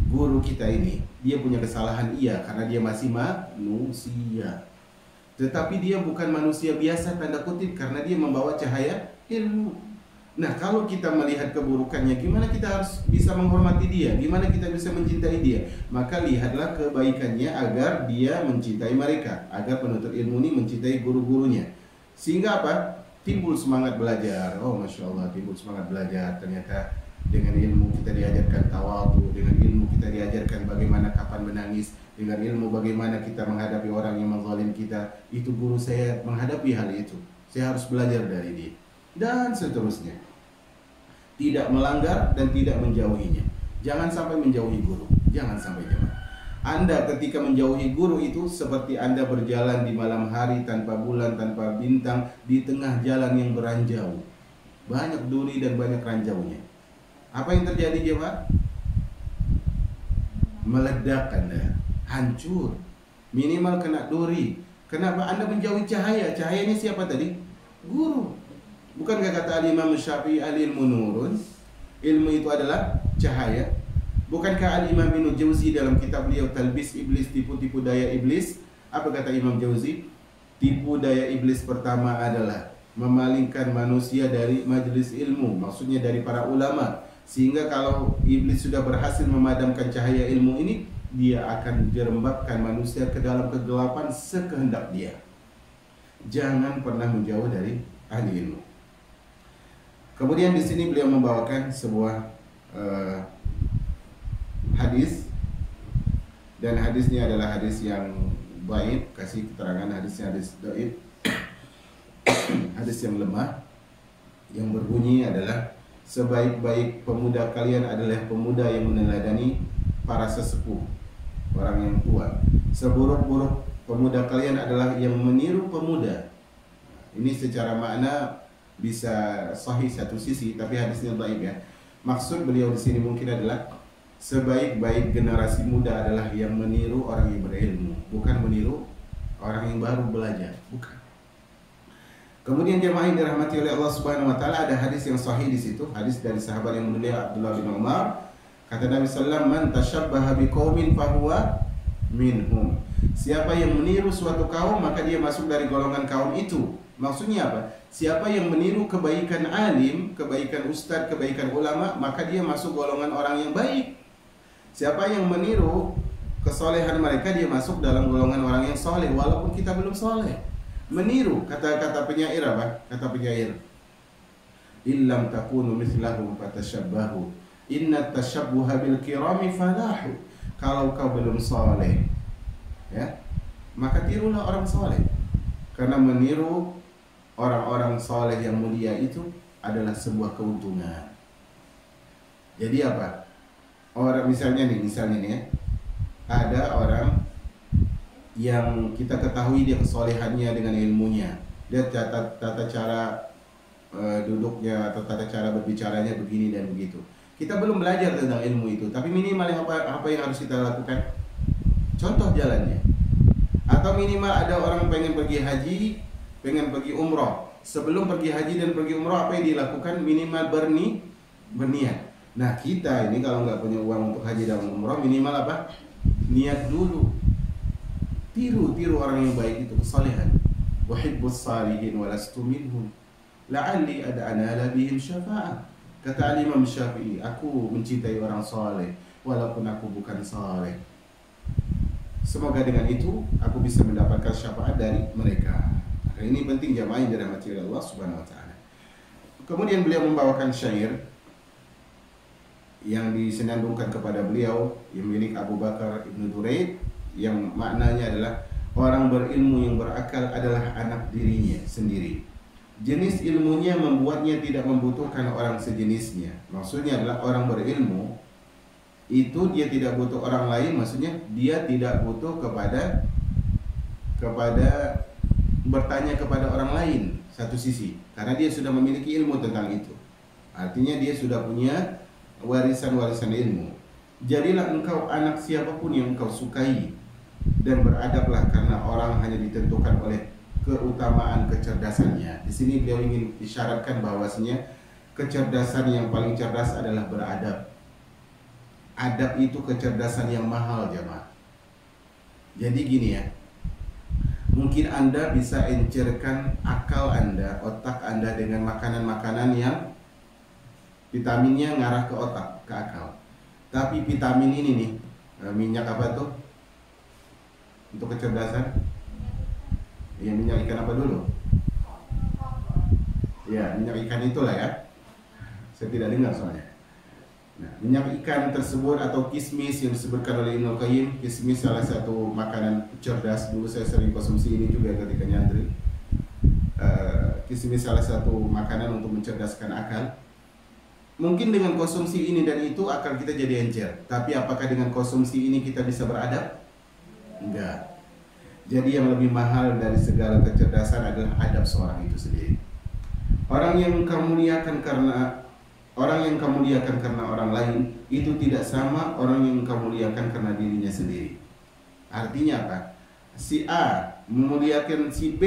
guru kita ini dia punya kesalahan, iya, karena dia masih manusia. Tetapi dia bukan manusia biasa tanda kutip, karena dia membawa cahaya ilmu. Nah, kalau kita melihat keburukannya, gimana kita harus bisa menghormati dia? Gimana kita bisa mencintai dia? Maka lihatlah kebaikannya agar dia mencintai mereka, agar penuntut ilmu ini mencintai guru-gurunya. Sehingga apa? Timbul semangat belajar. Oh, Masya Allah, timbul semangat belajar. Ternyata dengan ilmu kita diajarkan tawadhu, dengan ilmu kita diajarkan bagaimana kapan menangis, dengan ilmu bagaimana kita menghadapi orang yang menzalim kita. Itu guru saya menghadapi hal itu. Saya harus belajar dari dia. Dan seterusnya. Tidak melanggar dan tidak menjauhinya. Jangan sampai menjauhi guru. Jangan sampai jemaah. Anda ketika menjauhi guru itu seperti Anda berjalan di malam hari tanpa bulan, tanpa bintang, di tengah jalan yang beranjau. Banyak duri dan banyak ranjaunya. Apa yang terjadi jemaah? Meledak Anda, hancur. Minimal kena duri. Kenapa? Anda menjauhi cahaya. Cahayanya siapa tadi? Guru. Bukankah kata Al-Imam Syafi'i, al-ilmu nurun? Ilmu itu adalah cahaya. Bukankah Al-Imam Ibnu Jauzi dalam kitab beliau Talbis Iblis, tipu-tipu daya iblis? Apa kata Imam Jauzi? Tipu daya iblis pertama adalah memalingkan manusia dari majelis ilmu, maksudnya dari para ulama. Sehingga kalau iblis sudah berhasil memadamkan cahaya ilmu ini, dia akan jerembabkan manusia ke dalam kegelapan sekehendak dia. Jangan pernah menjauh dari ahli ilmu. Kemudian di sini beliau membawakan sebuah hadis, dan hadisnya adalah hadis yang baik, kasih keterangan hadisnya hadis dhaif, hadis yang lemah, yang berbunyi adalah sebaik-baik pemuda kalian adalah pemuda yang meneladani para sesepuh, orang yang tua. Seburuk-buruk pemuda kalian adalah yang meniru pemuda. Ini secara makna bisa sahih satu sisi, tapi hadisnya dhaif ya. Maksud beliau di sini mungkin adalah sebaik-baik generasi muda adalah yang meniru orang yang berilmu, bukan meniru orang yang baru belajar, bukan. Kemudian jemaah yang dirahmati oleh Allah Subhanahu wa taala, ada hadis yang sahih di situ, hadis dari sahabat yang mulia Abdullah bin Umar. Kata Nabi sallallahu alaihi wasallam, "Man tashabbaha biqaumin fahuwa minhum." Siapa yang meniru suatu kaum, maka dia masuk dari golongan kaum itu. Maksudnya apa? Siapa yang meniru kebaikan alim, kebaikan ustadz, kebaikan ulama, maka dia masuk golongan orang yang baik. Siapa yang meniru kesolehan mereka, dia masuk dalam golongan orang yang soleh, walaupun kita belum soleh. Meniru, kata penyair apa? Kata penyair, illam takunu mithlahum fatashabbahu, inna tashabbuha bil kirami falahu. Kalau kau belum soleh, ya, maka tirulah orang soleh. Karena meniru orang-orang soleh yang mulia itu adalah sebuah keuntungan. Jadi apa? Orang misalnya nih ya, ada orang yang kita ketahui dia kesolehannya dengan ilmunya, dia tata cara duduknya atau tata cara berbicaranya begini dan begitu. Kita belum belajar tentang ilmu itu, tapi minimal apa yang harus kita lakukan? Contoh jalannya. Atau minimal ada orang pengen pergi haji, pengen pergi umroh. Sebelum pergi haji dan pergi umroh, apa yang dilakukan? Minimal berniat. Nah, kita ini kalau nggak punya uang untuk haji dan umroh, minimal apa? Niat dulu. Tiru orang yang baik itu, kesolehan. Wahibbus salihin walastu minhum la'alli ad'ana bihim syafa'ah. Kata Imam Syafi'i, aku mencintai orang soleh walaupun aku bukan soleh. Semoga dengan itu aku bisa mendapatkan syafaat dari mereka. Nah, ini penting jamaah yang dirahmati oleh Allah Subhanahu wa taala. Kemudian beliau membawakan syair yang disenandungkan kepada beliau yang milik Abu Bakar Ibnu Duraid, yang maknanya adalah orang berilmu yang berakal adalah anak dirinya sendiri. Jenis ilmunya membuatnya tidak membutuhkan orang sejenisnya. Maksudnya adalah orang berilmu itu dia tidak butuh orang lain, maksudnya dia tidak butuh kepada bertanya kepada orang lain, satu sisi, karena dia sudah memiliki ilmu tentang itu. Artinya dia sudah punya warisan-warisan ilmu. Jadilah engkau anak siapapun yang engkau sukai dan beradablah, karena orang hanya ditentukan oleh keutamaan kecerdasannya. Di sini beliau ingin isyaratkan bahwasanya kecerdasan yang paling cerdas adalah beradab. Adab itu kecerdasan yang mahal, jemaah. Jadi gini ya, mungkin Anda bisa encerkan akal Anda, otak Anda dengan makanan-makanan yang vitaminnya ngarah ke otak, ke akal. Tapi vitamin ini nih, minyak apa tuh? Untuk kecerdasan? Ya, minyak ikan apa dulu? Ya, minyak ikan itulah ya. Saya tidak dengar soalnya. Nah, minyak ikan tersebut atau kismis yang disebutkan oleh Ibnu Qayyim, kismis salah satu makanan cerdas. Dulu saya sering konsumsi ini juga ketika nyantri. Kismis salah satu makanan untuk mencerdaskan akal. Mungkin dengan konsumsi ini dan itu akal kita jadi encer. Tapi apakah dengan konsumsi ini kita bisa beradab? Enggak. Jadi yang lebih mahal dari segala kecerdasan adalah adab seorang itu sendiri. Orang yang kamu muliakan karena orang lain itu tidak sama orang yang kamu muliakan karena dirinya sendiri. Artinya apa? Si A memuliakan si B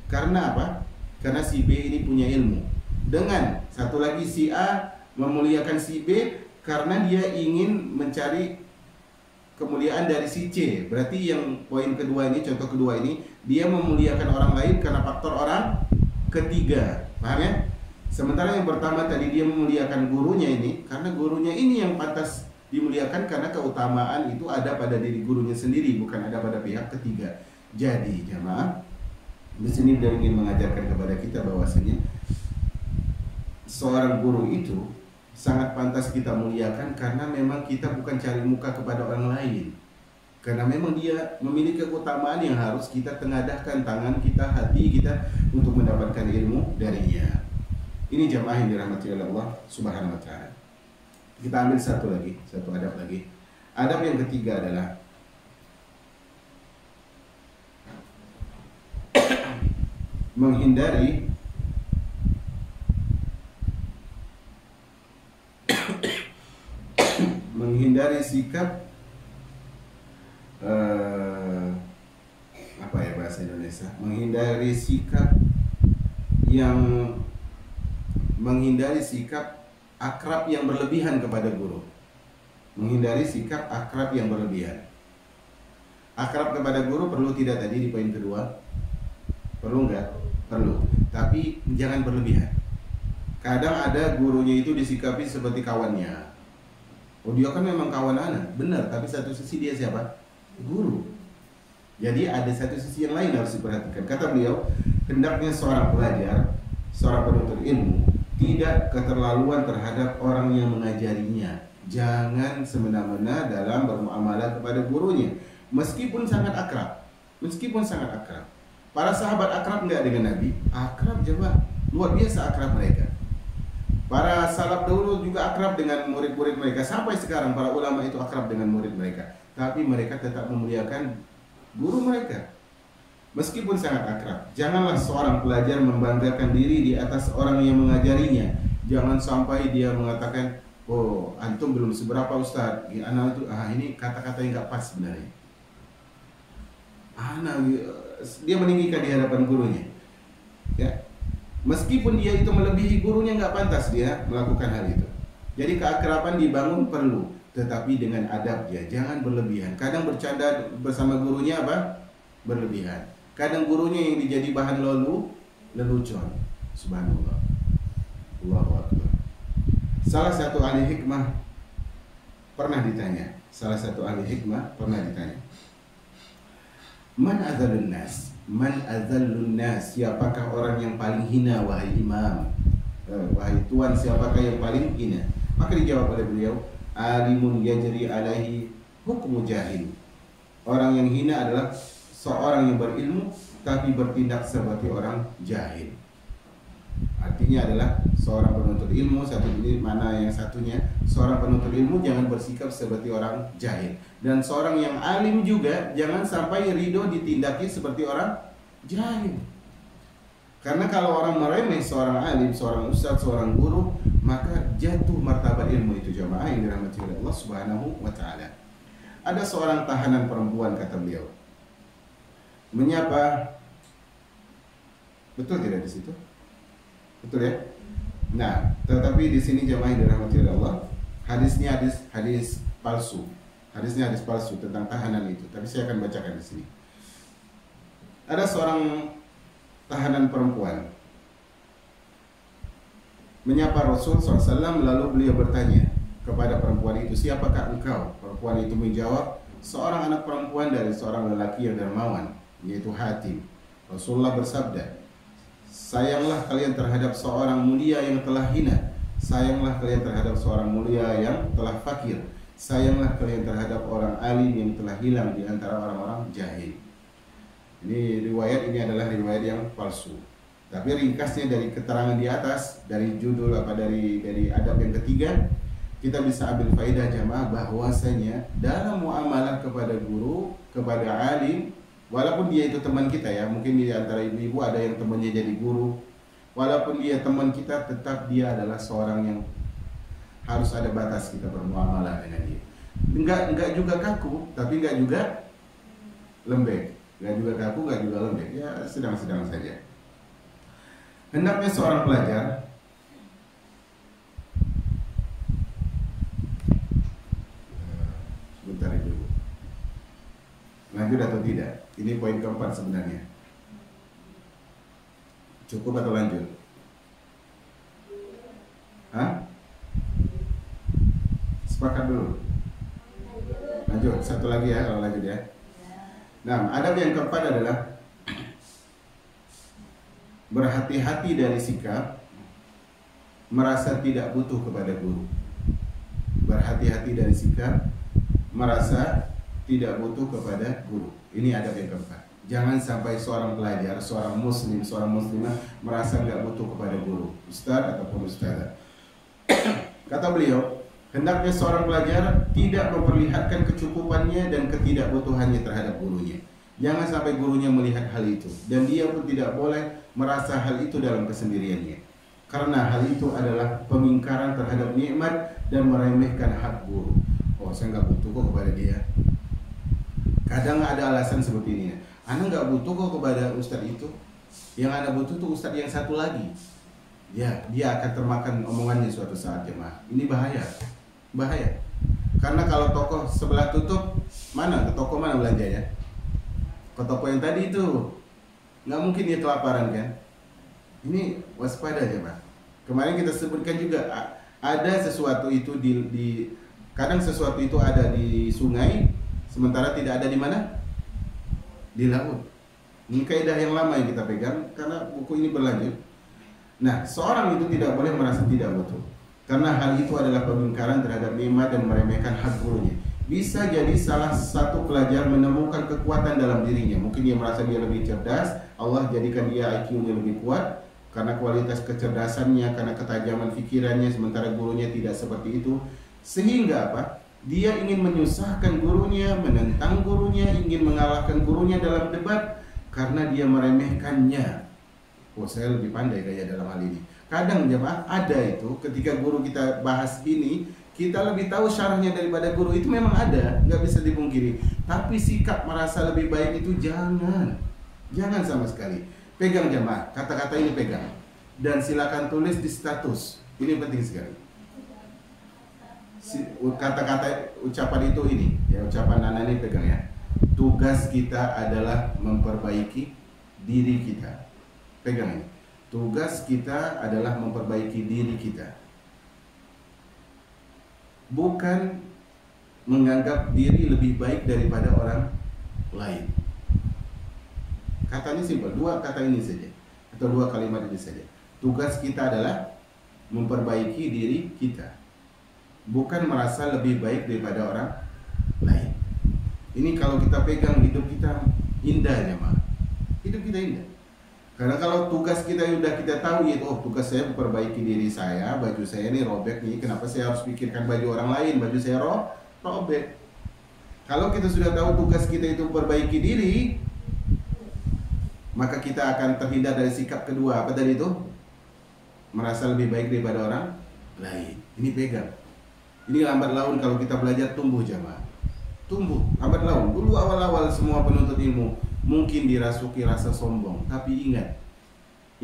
karena apa? Karena si B ini punya ilmu. Dengan satu lagi si A memuliakan si B karena dia ingin mencari kemuliaan dari si C. Berarti yang poin kedua ini, contoh kedua ini, dia memuliakan orang lain karena faktor orang ketiga. Paham ya? Sementara yang pertama tadi dia memuliakan gurunya ini karena gurunya ini yang pantas dimuliakan, karena keutamaan itu ada pada diri gurunya sendiri, bukan ada pada pihak ketiga. Jadi jamaah, di sini dia ingin mengajarkan kepada kita bahwasanya seorang guru itu sangat pantas kita muliakan karena memang kita bukan cari muka kepada orang lain. Karena memang dia memiliki keutamaan yang harus kita tengadahkan tangan kita, hati kita untuk mendapatkan ilmu darinya. Ini jamaah yang dirahmati oleh Allah Subhanahu wa taala. Kita ambil satu adab lagi. Adab yang ketiga adalah menghindari sikap apa ya bahasa Indonesia? Menghindari sikap akrab yang berlebihan kepada guru. Menghindari sikap akrab yang berlebihan. Akrab kepada guru perlu tidak tadi di poin kedua? Perlu enggak? Perlu. Tapi jangan berlebihan. Kadang ada gurunya itu disikapi seperti kawannya. Oh dia kan memang kawan anak, benar. Tapi satu sisi dia siapa? Guru. Jadi ada satu sisi yang lain harus diperhatikan. Kata beliau, hendaknya seorang pelajar, seorang penuntut ilmu tidak keterlaluan terhadap orang yang mengajarinya. Jangan semena-mena dalam bermuamalah kepada gurunya, meskipun sangat akrab. Meskipun sangat akrab. Para sahabat akrab enggak dengan Nabi? Akrab jemaah. Luar biasa akrab mereka. Para salaf dahulu juga akrab dengan murid-murid mereka. Sampai sekarang para ulama itu akrab dengan murid mereka. Tapi mereka tetap memuliakan guru mereka. Meskipun sangat akrab. Janganlah seorang pelajar membanggakan diri di atas orang yang mengajarinya. Jangan sampai dia mengatakan, oh antum belum seberapa ustaz. Anak itu, ini kata-kata yang gak pas sebenarnya. Dia meninggikan di hadapan gurunya. Ya. Meskipun dia itu melebihi gurunya, nggak pantas dia melakukan hal itu. Jadi keakraban dibangun perlu, tetapi dengan adab ya, jangan berlebihan. Kadang bercanda bersama gurunya apa? Berlebihan. Kadang gurunya yang dijadi bahan lelucon. Subhanallah. Allahu Akbar. Salah satu ahli hikmah pernah ditanya. Man adzalun nas? Man adzalun nas? Siapakah orang yang paling hina wahai imam? Wahai tuan, siapakah yang paling hina? Maka dijawab oleh beliau, alimun yajri alaihi hukmu jahil. Orang yang hina adalah seorang yang berilmu tapi bertindak seperti orang jahil. Artinya adalah seorang penuntut ilmu, satu ini mana yang satunya, seorang penuntut ilmu jangan bersikap seperti orang jahil. Dan seorang yang alim juga jangan sampai ridho ditindaki seperti orang jahil. Karena kalau orang meremeh seorang alim, seorang ustadz, seorang guru, maka jatuh martabat ilmu itu jamaah yang dirahmati oleh Allah Subhanahu wa taala. Ada seorang tahanan perempuan, kata beliau, menyapa, betul tidak di situ? Betul ya? Nah, tetapi di sini jamaah yang dirahmati oleh Allah, hadisnya hadis palsu. Hadisnya hadis palsu tentang tahanan itu. Tapi saya akan bacakan di sini. Ada seorang tahanan perempuan menyapa Rasul SAW, lalu beliau bertanya kepada perempuan itu, siapakah engkau? Perempuan itu menjawab, seorang anak perempuan dari seorang lelaki yang dermawan, yaitu Hatim. Rasulullah bersabda, sayanglah kalian terhadap seorang mulia yang telah hina. Sayanglah kalian terhadap seorang mulia yang telah fakir. Sayanglah kalian terhadap orang alim yang telah hilang di antara orang-orang jahil. Ini riwayat ini adalah riwayat yang palsu. Tapi ringkasnya dari keterangan di atas, dari judul dari adab yang ketiga, kita bisa ambil faedah jamaah bahwasanya dalam muamalah kepada guru, kepada alim, walaupun dia itu teman kita ya, mungkin di antara ibu-ibu ada yang temannya jadi guru, walaupun dia teman kita, tetap dia adalah seorang yang harus ada batas kita bermuamalah dengan dia. Enggak juga kaku, tapi enggak juga lembek. Enggak juga kaku, enggak juga lembek. Ya sedang-sedang saja. Hendaknya seorang pelajar sebentar itu. Lanjut atau tidak? Ini poin keempat sebenarnya. Cukup atau lanjut? Hah? Sepakat dulu. Lanjut, satu lagi ya kalau lanjut ya. Nah, adab yang keempat adalah berhati-hati dari sikap merasa tidak butuh kepada guru. Berhati-hati dari sikap merasa tidak butuh kepada guru. Ini adab yang keempat. Jangan sampai seorang pelajar, seorang muslim, seorang muslimah merasa nggak butuh kepada guru, ustaz ataupun ustazah. Kata beliau, hendaknya seorang pelajar tidak memperlihatkan kecukupannya dan ketidakbutuhannya terhadap gurunya. Jangan sampai gurunya melihat hal itu, dan dia pun tidak boleh merasa hal itu dalam kesendiriannya. Karena hal itu adalah pengingkaran terhadap nikmat dan meremehkan hak guru. Oh, saya nggak butuh kok kepada dia. Kadang ada alasan seperti ini. Anak nggak butuh kok kepada ustadz itu. Yang anak butuh tuh ustadz yang satu lagi. Ya, dia akan termakan omongannya suatu saat jemaah. Ini bahaya, bahaya. Karena kalau toko sebelah tutup, mana ke toko mana belanjanya? Ke toko yang tadi itu, nggak mungkin dia kelaparan kan? Ini waspada jemaah. Kemarin kita sebutkan juga ada sesuatu itu di Kadang sesuatu itu ada di sungai, sementara tidak ada di mana? Di laut. Ini kaidah yang lama yang kita pegang karena buku ini berlanjut. Nah, seorang itu tidak boleh merasa tidak butuh, karena hal itu adalah pengingkaran terhadap nikmat dan meremehkan hak gurunya. Bisa jadi salah satu pelajar menemukan kekuatan dalam dirinya. Mungkin dia merasa dia lebih cerdas, Allah jadikan dia IQ-nya lebih kuat karena kualitas kecerdasannya, karena ketajaman pikirannya, sementara gurunya tidak seperti itu. Sehingga apa? Dia ingin menyusahkan gurunya, menentang gurunya, ingin mengalahkan gurunya dalam debat karena dia meremehkannya. Oh, saya lebih pandai kayak dalam hal ini. Kadang jemaah ada itu, ketika guru kita bahas ini, kita lebih tahu syarahnya daripada guru. Itu memang ada, nggak bisa dipungkiri. Tapi sikap merasa lebih baik itu jangan sama sekali. Pegang jemaah, kata-kata ini pegang, dan silakan tulis di status. Ini penting sekali. Kata-kata ucapan itu ini, ya ucapan Nana ini pegang ya. Tugas kita adalah memperbaiki diri kita. Pegang ini. Tugas kita adalah memperbaiki diri kita. Bukan menganggap diri lebih baik daripada orang lain. Katanya simpel, dua kata ini saja atau dua kalimat ini saja. Tugas kita adalah memperbaiki diri kita, bukan merasa lebih baik daripada orang lain. Ini kalau kita pegang, hidup kita indah ya, Mak. Hidup kita indah. Karena kalau tugas kita sudah kita tahu, yaitu oh, tugas saya memperbaiki diri saya, baju saya ini robek nih, kenapa saya harus pikirkan baju orang lain, baju saya robek. Kalau kita sudah tahu tugas kita itu memperbaiki diri, maka kita akan terhindar dari sikap kedua. Apa tadi itu? Merasa lebih baik daripada orang lain. Ini pegang. Ini lambat laun kalau kita belajar tumbuh jamaah. Tumbuh, lambat laun. Dulu awal-awal semua penuntut ilmu mungkin dirasuki rasa sombong. Tapi ingat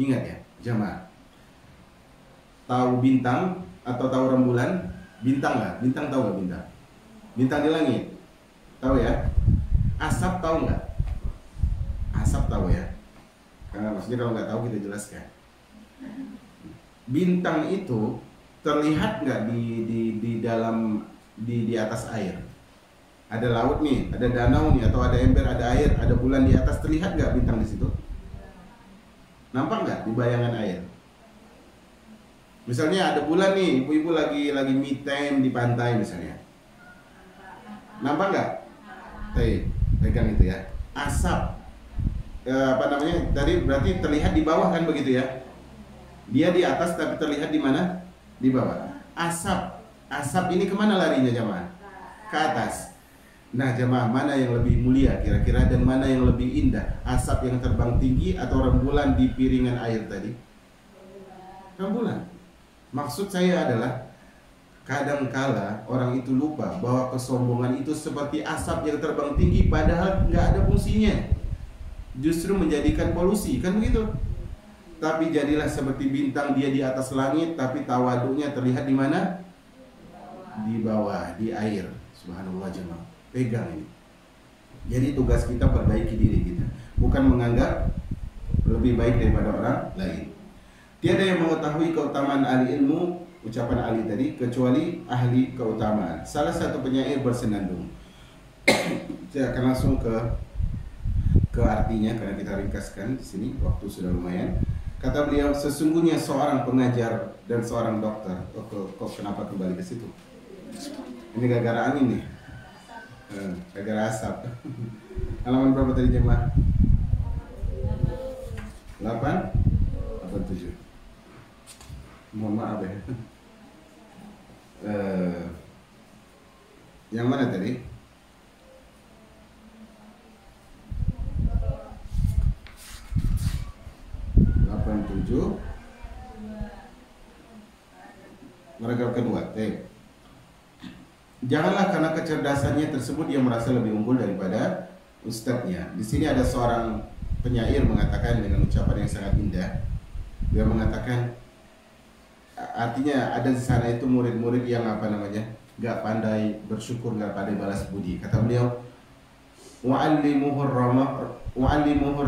ya jamaah. Tahu bintang atau tahu rembulan? Bintang nggak? Bintang tahu nggak bintang? Bintang di langit. Tahu ya? Asap tahu nggak? Asap tahu ya? Karena maksudnya kalau nggak tahu kita jelaskan. Bintang itu terlihat nggak di dalam di atas air? Ada laut nih, ada danau nih, atau ada ember, ada air, ada bulan di atas, terlihat nggak bintang di situ? Nampak nggak di bayangan air? Misalnya ada bulan nih, ibu-ibu lagi me time di pantai misalnya. Nampak nggak? Pegang itu ya. Asap. Apa namanya? Tadi berarti terlihat di bawah kan begitu ya? Dia di atas tapi terlihat di mana? Di bawah. Asap ini kemana larinya jamaah? Ke atas. Nah jamaah, mana yang lebih mulia kira-kira dan mana yang lebih indah? Asap yang terbang tinggi atau rembulan di piringan air tadi? Rembulan. Maksud saya adalah kadangkala orang itu lupa bahwa kesombongan itu seperti asap yang terbang tinggi padahal nggak ada fungsinya. Justru menjadikan polusi, kan begitu? Tapi jadilah seperti bintang, dia di atas langit tapi tawaduknya terlihat di mana? Di bawah, di air. Subhanallah jemaah. Pegang ini. Jadi tugas kita perbaiki diri kita, bukan menganggap lebih baik daripada orang lain. Tiada yang mengetahui keutamaan ahli ilmu, ucapan Ali tadi, kecuali ahli keutamaan. Salah satu penyair bersenandung. Saya akan langsung ke artinya karena kita ringkaskan di sini, waktu sudah lumayan. Kata beliau, sesungguhnya seorang pengajar dan seorang dokter. Kok kenapa kembali ke situ? Ini gara-gara angin nih. Gara-gara asap. Halaman berapa tadi jemaah? 87. Mohon maaf ya. Yang mana tadi? Paragraf kedua. Janganlah karena kecerdasannya tersebut dia merasa lebih unggul daripada ustadznya. Di sini ada seorang penyair mengatakan dengan ucapan yang sangat indah. Dia mengatakan, artinya ada di sana itu murid-murid yang nggak pandai bersyukur, nggak pandai balas budi. Kata beliau, wa'allimuhu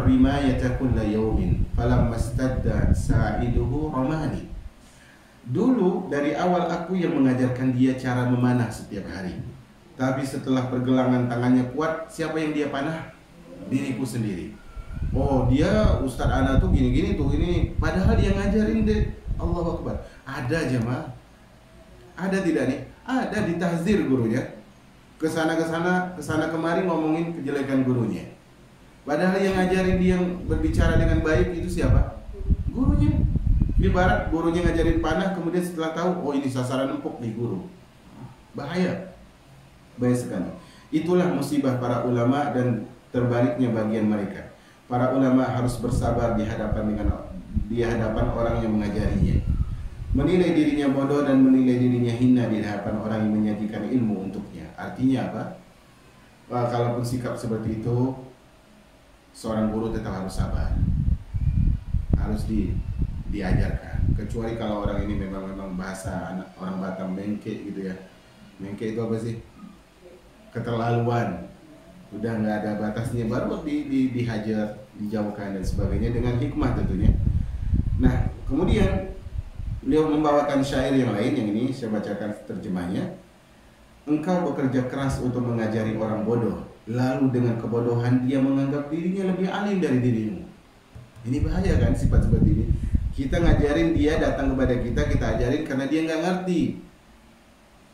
rimayata kulla yawmin falamma stadda sa'iduhu ramani. Dulu dari awal aku yang mengajarkan dia cara memanah setiap hari. Tapi setelah pergelangan tangannya kuat, siapa yang dia panah? Diriku sendiri. Oh, dia Ustadz Ana tuh gini-gini tuh ini. Padahal dia ngajarin deh. Allahu Akbar. Ada jemaah. Ada tidak nih? Ada ditahzir gurunya. Kesana kemari ngomongin kejelekan gurunya. Padahal yang ngajarin dia yang berbicara dengan baik itu siapa? Gurunya. Ibarat gurunya ngajarin panah, kemudian setelah tahu, oh ini sasaran empuk nih guru. Bahaya. Bahaya sekali. Itulah musibah para ulama dan terbaliknya bagian mereka. Para ulama harus bersabar di hadapan orang yang mengajarinya. Menilai dirinya bodoh dan menilai dirinya hina di hadapan orang yang menyajikan ilmu untuknya. Artinya apa? Kalaupun sikap seperti itu, seorang guru tetap harus sabar. Harus diajarkan. Kecuali kalau orang ini memang bahasa anak orang Batam mengke gitu ya. Mengke itu apa sih? Keterlaluan. Udah nggak ada batasnya, baru dihajar, dijauhkan dan sebagainya dengan hikmah tentunya. Nah, kemudian beliau membawakan syair yang lain, yang ini saya bacakan terjemahnya. Engkau bekerja keras untuk mengajari orang bodoh, lalu dengan kebodohan dia menganggap dirinya lebih alim dari dirimu. Ini bahaya kan sifat seperti ini. Kita ngajarin dia datang kepada kita ajarin karena dia nggak ngerti.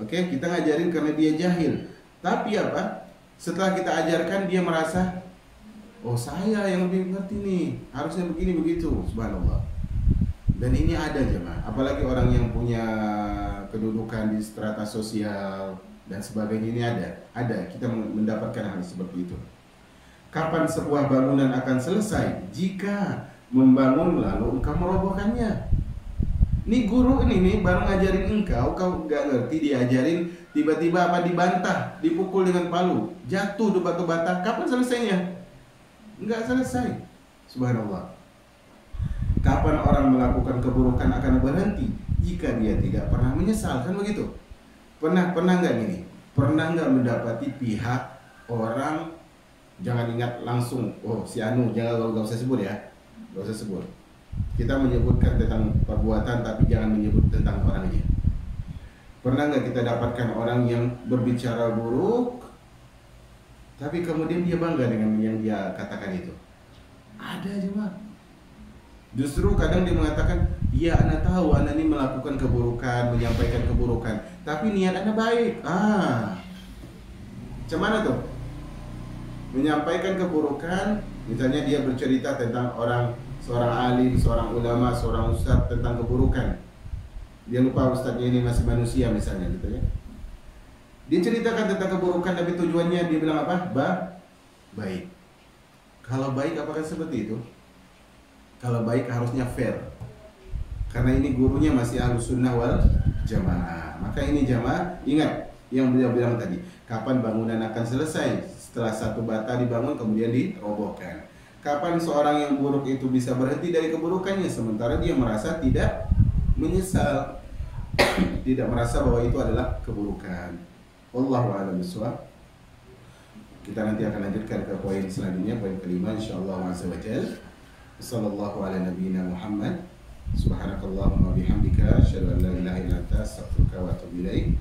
Oke, kita ngajarin karena dia jahil. Tapi apa? Setelah kita ajarkan dia merasa, oh saya yang lebih ngerti nih, harusnya begini begitu. Subhanallah. Dan ini ada jemaah, apalagi orang yang punya kedudukan di strata sosial dan sebagainya, ini ada kita mendapatkan hal seperti itu. Kapan sebuah bangunan akan selesai jika membangun lalu engkau merobohkannya? Ini guru ini nih baru ngajarin kau gak ngerti, diajarin tiba-tiba apa dibantah, dipukul dengan palu, jatuh di batu bata. Kapan selesainya? Enggak selesai. Subhanallah. Kapan orang melakukan keburukan akan berhenti jika dia tidak pernah menyesal, kan begitu? Pernah nggak gini? Pernah nggak mendapati pihak orang, jangan ingat langsung, oh si Anu, jangan gak usah sebut ya, gak usah sebut. Kita menyebutkan tentang perbuatan tapi jangan menyebut tentang orangnya. Pernah nggak kita dapatkan orang yang berbicara buruk tapi kemudian dia bangga dengan yang dia katakan itu? Ada juga. Justru kadang dia mengatakan, iya Anda tahu Anda ini melakukan keburukan, menyampaikan keburukan, tapi niat Anda baik. Macam mana tuh? Menyampaikan keburukan, misalnya dia bercerita tentang seorang alim, seorang ulama, seorang ustadz tentang keburukan. Dia lupa ustadznya ini masih manusia misalnya gitu ya. Dia ceritakan tentang keburukan tapi tujuannya dia bilang apa? Baik. Kalau baik apakah seperti itu? Kalau baik harusnya fair. Karena ini gurunya masih Ahlus Sunnah wal Jamaah. Maka ini jamaah, ingat yang beliau bilang tadi, kapan bangunan akan selesai? Setelah satu bata dibangun kemudian dirobohkan. Kapan seorang yang buruk itu bisa berhenti dari keburukannya sementara dia merasa tidak menyesal, tidak merasa bahwa itu adalah keburukan. Wallahu a'lam bishawab. Kita nanti akan lanjutkan ke poin selanjutnya, poin kelima insyaallah azza wa jalla. Sallallahu ala nabiyyina Muhammad. Subhanakallahumma bihamdika asyhadu an la ilaha illa anta astaghfiruka wa atubu ilaik.